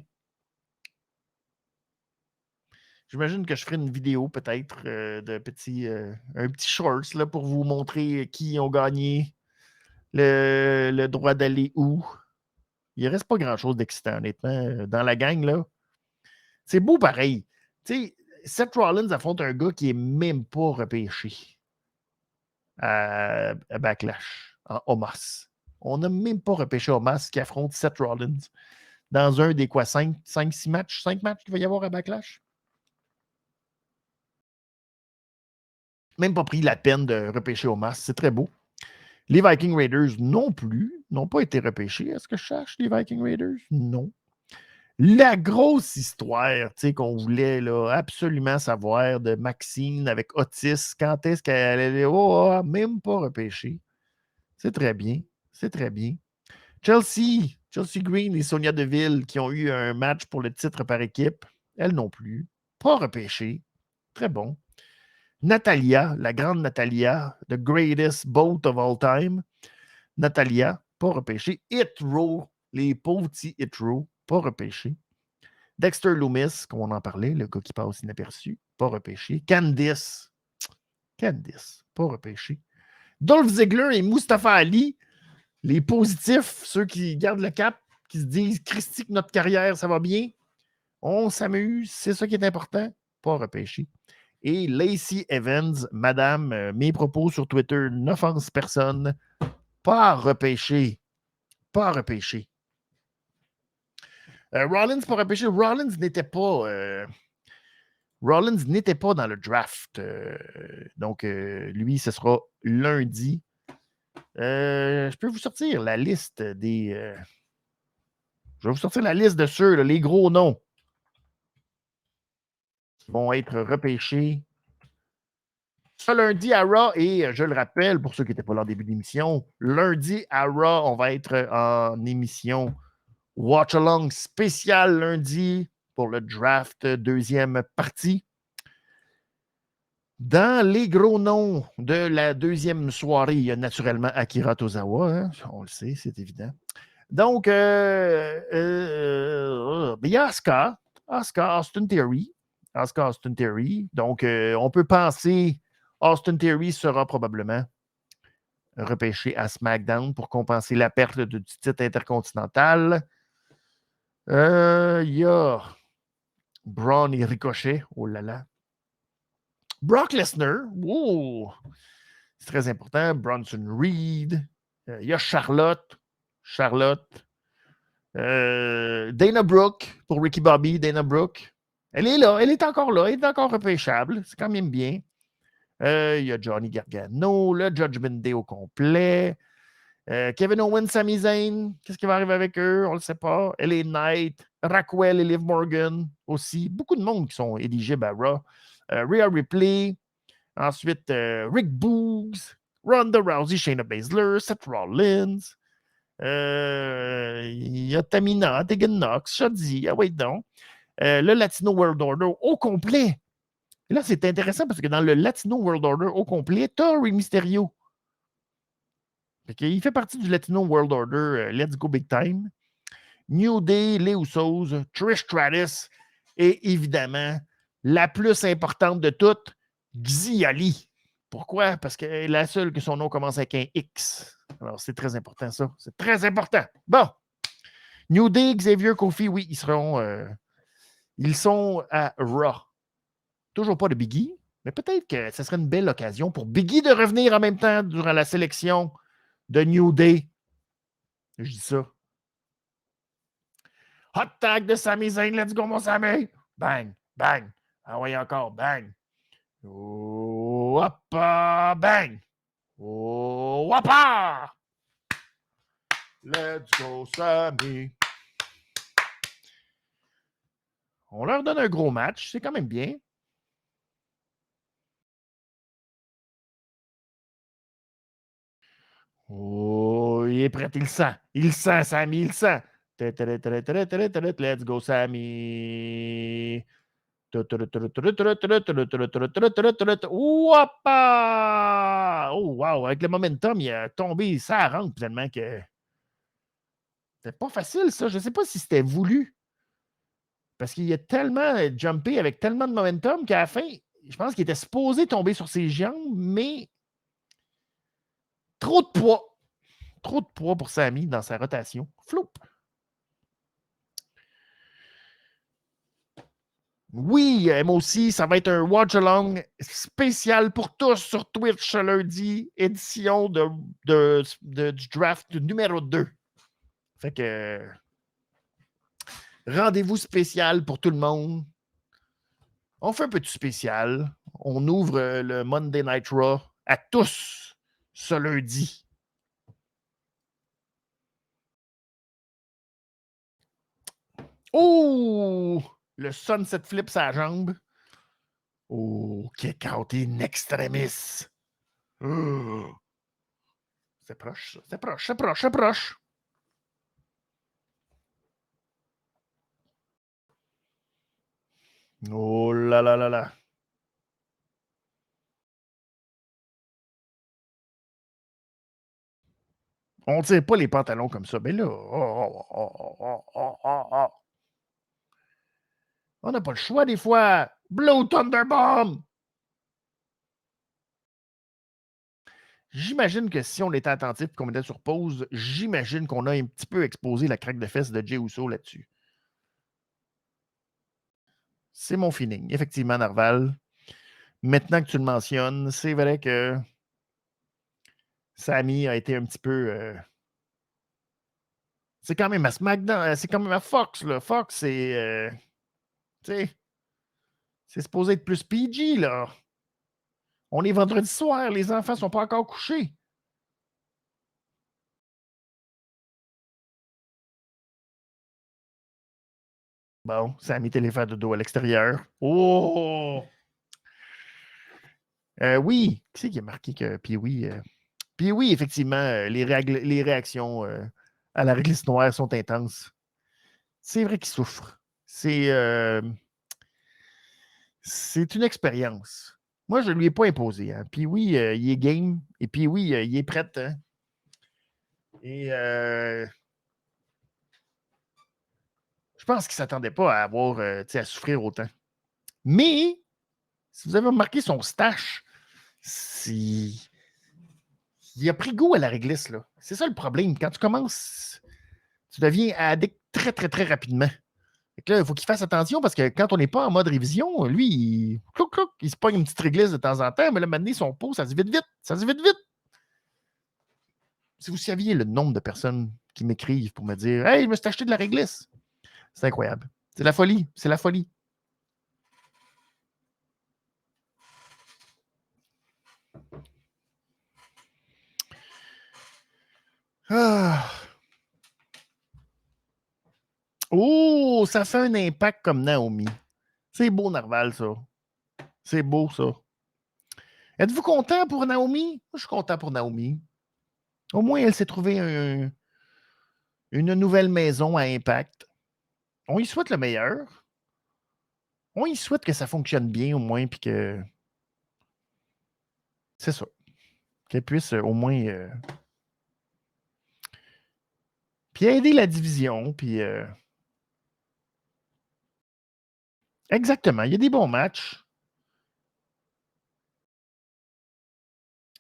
J'imagine que je ferai une vidéo peut-être de un petit shorts là, pour vous montrer qui ont gagné le droit d'aller où. Il ne reste pas grand-chose d'excitant, honnêtement, dans la gang. Là. C'est beau pareil. Tu sais, Seth Rollins affronte un gars qui n'est même pas repêché à Backlash, en Omos. On n'a même pas repêché Omos qui affronte Seth Rollins dans un des 5-6 matchs, 5 matchs qu'il va y avoir à Backlash. Même pas pris la peine de repêcher Omos. C'est très beau. Les Viking Raiders non plus, n'ont pas été repêchés. Est-ce que je cherche les Viking Raiders? Non. La grosse histoire qu'on voulait là, absolument savoir de Maxine avec Otis, quand est-ce qu'elle allait même pas repêcher. C'est très bien. C'est très bien. Chelsea Green et Sonia Deville qui ont eu un match pour le titre par équipe, elles non plus. Pas repêchées. Très bon. Natalia, la grande Natalia, the greatest boat of all time. Natalia, pas repêchée. Hit Row, les pauvres petits Hit Row, pas repêchés. Dexter Loomis, comme on en parlait, le gars qui passe inaperçu, pas repêché. Candice, pas repêché. Dolph Ziggler et Mustafa Ali, les positifs, ceux qui gardent le cap, qui se disent Christy, que notre carrière, ça va bien. On s'amuse, c'est ça qui est important, pas repêché. Et Lacey Evans, madame, mes propos sur Twitter n'offensent personne, pas repêché. Pas repêché. Rollins pas repêché. Rollins n'était pas dans le draft. Donc, lui, ce sera lundi. Je peux vous sortir la liste des. Je vais vous sortir la liste de ceux, là, les gros noms qui vont être repêchés. Ce lundi à Raw, et je le rappelle pour ceux qui n'étaient pas là en début d'émission, lundi à Raw, on va être en émission Watch Along spécial lundi pour le draft, deuxième partie. Dans les gros noms de la deuxième soirée, il y a naturellement Akira Tozawa. Hein? On le sait, c'est évident. Donc, il y a Oscar Austin Theory. Donc, on peut penser Austin Theory sera probablement repêché à SmackDown pour compenser la perte du titre intercontinental. Il y a Braun et Ricochet. Oh là là. Brock Lesnar. Oh, c'est très important. Bronson Reed. Il y a Charlotte. Dana Brooke pour Ricky Bobby. Dana Brooke. Elle est là. Elle est encore là. Elle est encore repêchable. C'est quand même bien. Il y a Johnny Gargano. Le Judgment Day au complet. Kevin Owens, Sami Zayn. Qu'est-ce qui va arriver avec eux? On ne le sait pas. LA Knight. Raquel et Liv Morgan aussi. Beaucoup de monde qui sont éligibles à Raw. Rhea Ripley. Ensuite, Rick Boogs. Ronda Rousey, Shayna Baszler. Seth Rollins. Il y a Tamina, Tegan Knox, Shotzi, wait donc. Le Latino World Order au complet. Et là, c'est intéressant parce que dans le Latino World Order au complet, tu as Rey Mysterio. Il fait partie du Latino World Order Let's Go Big Time. New Day, les Usos, Trish Stratus et évidemment, la plus importante de toutes, Xi. Pourquoi? Parce qu'elle est la seule que son nom commence avec un X. Alors, c'est très important, ça. C'est très important. Bon. New Day, Xavier, Kofi, oui, ils sont à Raw. Toujours pas de Biggie, mais peut-être que ce serait une belle occasion pour Biggie de revenir en même temps durant la sélection de New Day. Je dis ça. Hot tag de Sami Zayn, let's go, mon Sami. Bang, bang. Ah oui, encore, bang. Oh, hop, bang. Oh, hop, let's go, Sami. On leur donne un gros match, c'est quand même bien. Oh, il est prêt, il le sent. Il le sent, Sami, il le sent. Let's go, Sami. Ouapa! Oh, wow! Avec le momentum, il a tombé, ça rentre finalement que c'était pas facile, ça. Je ne sais pas si c'était voulu. Parce qu'il a tellement jumpé avec tellement de momentum qu'à la fin, je pense qu'il était supposé tomber sur ses jambes, mais trop de poids. Trop de poids pour Sami dans sa rotation. Floup! Oui, moi aussi, ça va être un watch-along spécial pour tous sur Twitch lundi, édition du draft numéro 2. Fait que rendez-vous spécial pour tout le monde. On fait un petit spécial. On ouvre le Monday Night Raw à tous ce lundi. Oh! Le sunset flip sa jambe. Oh, kick out in extremis. Oh. C'est proche, ça. C'est proche, c'est proche, c'est proche. Oh là là là là. On ne tire pas les pantalons comme ça. Mais là, on n'a pas le choix des fois. Blow Thunderbomb! J'imagine que si on était attentif et qu'on était sur pause, j'imagine qu'on a un petit peu exposé la craque de fesses de Jey Uso là-dessus. C'est mon feeling. Effectivement, Narval. Maintenant que tu le mentionnes, c'est vrai que Sami a été un petit peu. C'est quand même à SmackDown, c'est quand même à Fox. Là. Fox, c'est. Tu sais, c'est supposé être plus PG, là. On est vendredi soir, les enfants sont pas encore couchés. Bon, Sami téléphone de dos à l'extérieur. Oh! Oui, qui c'est qui a marqué que. Puis oui. Puis oui, effectivement, les réactions à la réglisse noire sont intenses. C'est vrai qu'il souffre. C'est une expérience. Moi, je ne lui ai pas imposé. Hein. Puis oui, il est game. Et puis oui, il est prêt. Hein. Et je pense qu'il ne s'attendait pas à avoir, à souffrir autant. Mais, si vous avez remarqué son stash, il a pris goût à la réglisse. Là. C'est ça le problème. Quand tu commences, tu deviens addict très, très, très rapidement. Là, il faut qu'il fasse attention parce que quand on n'est pas en mode révision, lui, il se pogne une petite réglisse de temps en temps, mais là, maintenant, son pot, ça se vite vite. Ça se vite vite. Si vous saviez le nombre de personnes qui m'écrivent pour me dire Hey, je me suis acheté de la réglisse. C'est incroyable. C'est la folie. C'est la folie. Ah. Oh, ça fait un impact comme Naomi. C'est beau, Narval, ça. C'est beau, ça. Êtes-vous content pour Naomi? Moi, je suis content pour Naomi. Au moins, elle s'est trouvée une nouvelle maison à impact. On y souhaite le meilleur. On y souhaite que ça fonctionne bien, au moins, puis que. C'est ça. Qu'elle puisse au moins. Puis aider la division, puis. Exactement. Il y a des bons matchs.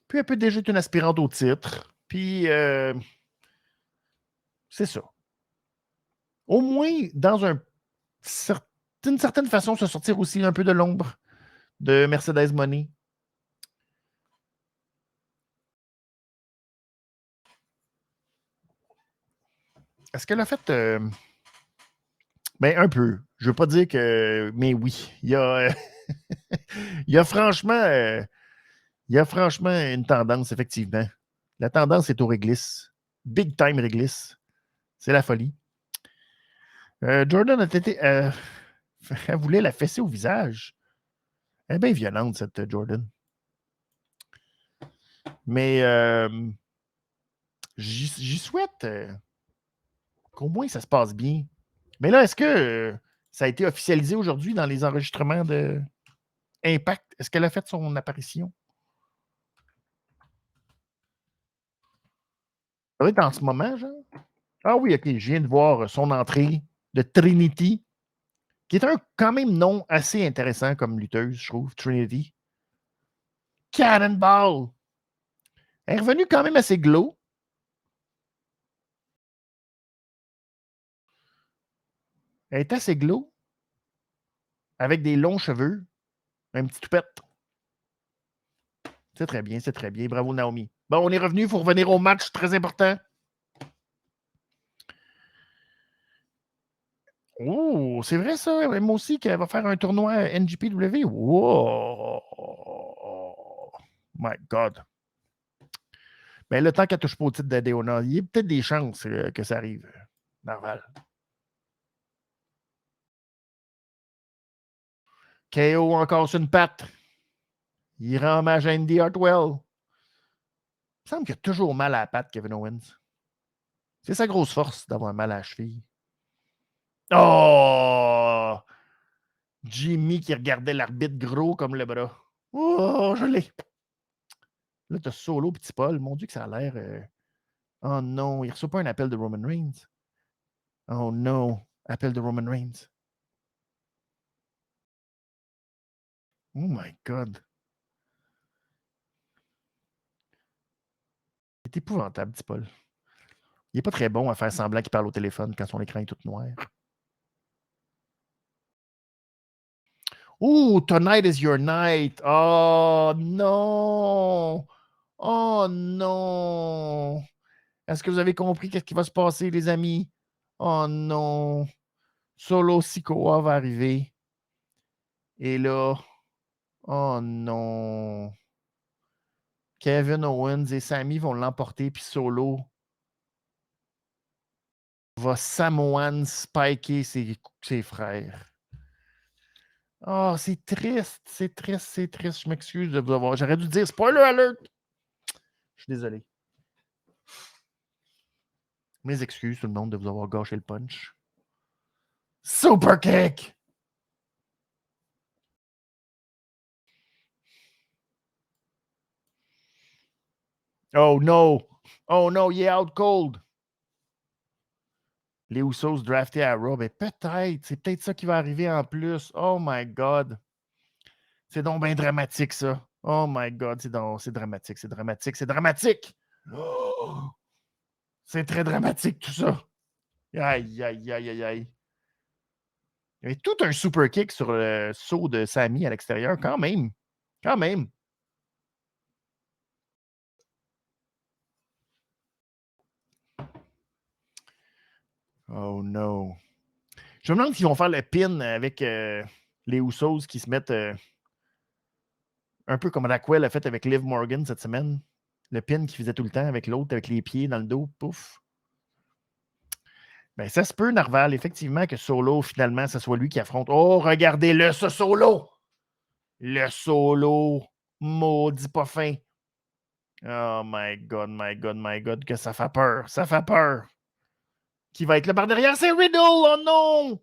Puis elle peut déjà être une aspirante au titre. Puis. C'est ça. Au moins, d'une certaine façon, se sortir aussi un peu de l'ombre de Mercedes Money. Est-ce qu'elle a fait. Ben, un peu. Je veux pas dire que. Mais oui. Il y a franchement. Il y a franchement une tendance, effectivement. La tendance est au réglisse. Big time réglisse. C'est la folie. Jordan a été. Elle voulait la fesser au visage. Elle est bien violente, cette Jordan. Mais j'y souhaite qu'au moins ça se passe bien. Mais là, est-ce que ça a été officialisé aujourd'hui dans les enregistrements de Impact? Est-ce qu'elle a fait son apparition? Ça va être en ce moment, genre? Ah oui, OK. Je viens de voir son entrée de Trinity, qui est un quand même nom assez intéressant comme lutteuse, je trouve, Trinity. Cannonball! Elle est revenue quand même assez glow. Elle est assez glow. avec des longs cheveux, un petit toupette. C'est très bien, c'est très bien. Bravo, Naomi. Bon, on est revenu, il faut revenir au match, très important. Oh, c'est vrai ça, moi aussi, qu'elle va faire un tournoi NJPW. Wow! My God. Mais le temps qu'elle touche pas au titre d'Adéona, il y a peut-être des chances que ça arrive, Narval. KO encore sur une patte. Il rend hommage à Andy Hartwell. Il me semble qu'il a toujours mal à la patte, Kevin Owens. C'est sa grosse force d'avoir mal à la cheville. Oh! Jimmy qui regardait l'arbitre gros comme le bras. Oh, je l'ai. Là, t'as Solo, petit Paul. Mon Dieu, que ça a l'air. Oh non, il ne reçoit pas un appel de Roman Reigns. Oh non, appel de Roman Reigns. Oh my God. C'est épouvantable, petit Paul. Il n'est pas très bon à faire semblant qu'il parle au téléphone quand son écran est tout noir. Oh, tonight is your night. Oh non. Oh non. Est-ce que vous avez compris qu'est-ce qui va se passer, les amis? Oh non. Solo Sikoa va arriver. Et là, oh non. Kevin Owens et Sami vont l'emporter, puis Solo va Samoan spiker ses frères. Oh, c'est triste, c'est triste, c'est triste. Je m'excuse de vous avoir. J'aurais dû dire spoiler alert. Je suis désolé. Mes excuses, tout le monde, de vous avoir gâché le punch. Super kick! Oh no! Oh no, il est out cold! Les Usos draftés à Raw, ben peut-être, c'est peut-être ça qui va arriver en plus. Oh my God! C'est donc bien dramatique, ça. Oh my God, c'est dramatique, c'est dramatique, c'est dramatique! Oh! C'est très dramatique, tout ça. Aïe, aïe, aïe, aïe, aïe. Il y avait tout un super kick sur le saut de Sami à l'extérieur, quand même. Quand même. Oh no. Je me demande s'ils vont faire le pin avec les Usos qui se mettent un peu comme Raquel a fait avec Liv Morgan cette semaine. Le pin qu'il faisait tout le temps avec l'autre, avec les pieds dans le dos. Pouf. Ben, ça se peut, Narval, effectivement, que Solo, finalement, ce soit lui qui affronte. Oh, regardez-le, ce Solo! Le Solo! Maudit pas fin. Oh my God, my God, my God, que ça fait peur. Ça fait peur. Qui va être là par derrière? C'est Riddle! Oh non!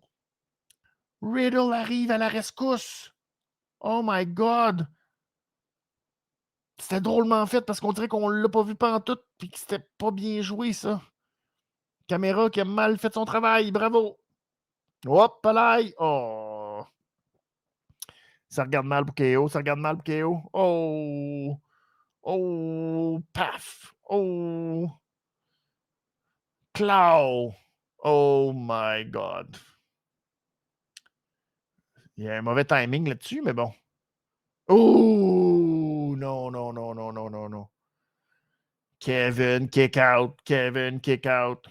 Riddle arrive à la rescousse. Oh my God! C'était drôlement fait parce qu'on dirait qu'on l'a pas vu pantoute puis que c'était pas bien joué, ça. Caméra qui a mal fait son travail. Bravo! Hop là! Oh! Ça regarde mal pour KO. Ça regarde mal pour KO. Oh! Oh! Paf! Oh! Clow! Oh my God! Il y a un mauvais timing là-dessus, mais bon. Oh! Non, non, non, non, non, non, non. Kevin, kick out. Kevin, kick out.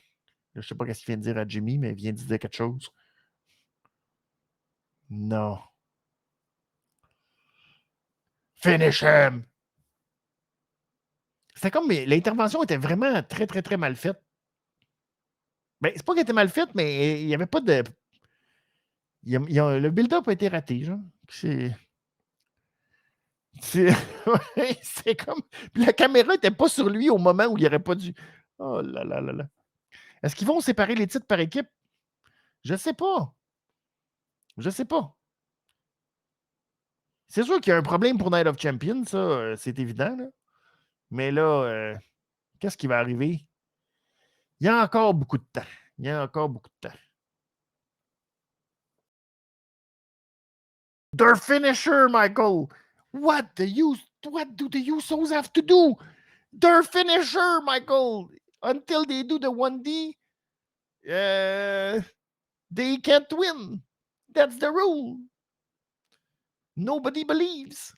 Je sais pas ce qu'il vient de dire à Jimmy, mais il vient de dire quelque chose. Non. Finish him! C'était comme, mais l'intervention était vraiment très, très, très mal faite. Ben, c'est pas qu'elle était mal faite, mais il n'y avait pas de. Le build-up a été raté, genre. C'est ouais, c'est comme. Puis la caméra n'était pas sur lui au moment où il n'aurait pas dû. Oh là là là là. Est-ce qu'ils vont séparer les titres par équipe? Je sais pas. Je sais pas. C'est sûr qu'il y a un problème pour Night of Champions, ça, c'est évident. Là. Mais là, qu'est-ce qui va arriver? Il y a encore beaucoup de temps. Il y a encore beaucoup de temps. Their finisher, Michael. What do the Usos have to do? Their finisher, Michael. Until they do the 1D, they can't win. That's the rule. Nobody believes.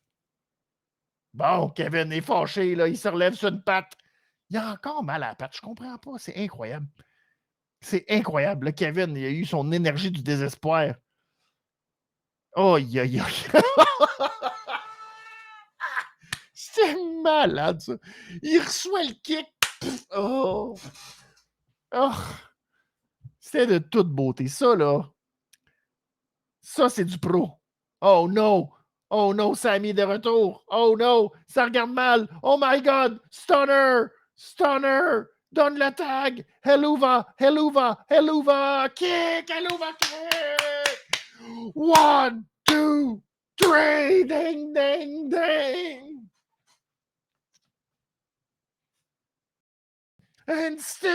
Bon, Kevin est fâché, là. Il se relève sur une patte. Il a encore mal à la patte. Je comprends pas. C'est incroyable. C'est incroyable. Là, Kevin, il a eu son énergie du désespoir. Oh, aïe, aïe, aïe. C'est malade, ça. Il reçoit le kick. Oh. Oh. C'était de toute beauté. Ça, là. Ça, c'est du pro. Oh no. Oh no, Sammy est de retour. Oh no, ça regarde mal. Oh my God. Stunner. Stunner. Donne le tag. Helluva. Helluva. Helluva. Kick. Helluva kick. 1, 2, 3. Ding, ding, ding. And still.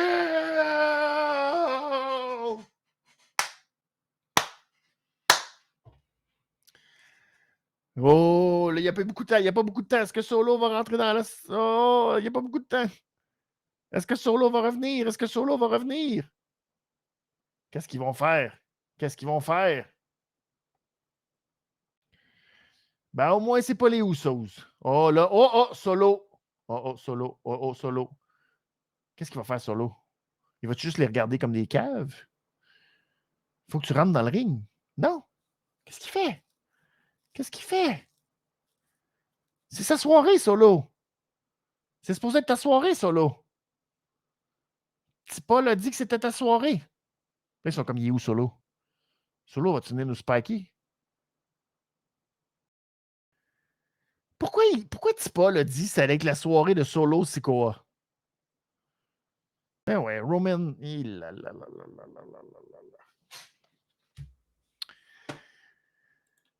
Oh, là, il n'y a pas beaucoup de temps. Il n'y a pas beaucoup de temps. Est-ce que Solo va rentrer dans la. Oh, il n'y a pas beaucoup de temps. Est-ce que Solo va revenir? Est-ce que Solo va revenir? Qu'est-ce qu'ils vont faire? Qu'est-ce qu'ils vont faire? Ben, au moins, c'est pas les Usos. Oh, là. Oh, oh, Solo. Oh, oh, Solo. Oh, oh, Solo. Qu'est-ce qu'il va faire, Solo? Il va juste les regarder comme des caves? Faut que tu rentres dans le ring. Non. Qu'est-ce qu'il fait? Qu'est-ce qu'il fait? C'est sa soirée, Solo. C'est supposé être ta soirée, Solo. Paul a dit que c'était ta soirée. Là, ils sont comme, il est où, Solo? Solo, va-tu venir nous spiker? Pourquoi Paul a dit que ça allait être la soirée de Solo Sikoa? Ben ouais, Roman.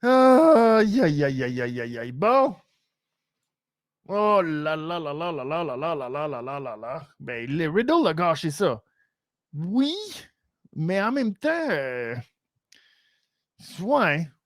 Aïe, aïe, aïe, aïe, aïe, aïe, aïe. Bon. Oh là là là là là là là là là là là là là là. Ben, le Riddle a gâché ça. Oui, mais en même temps, ouais,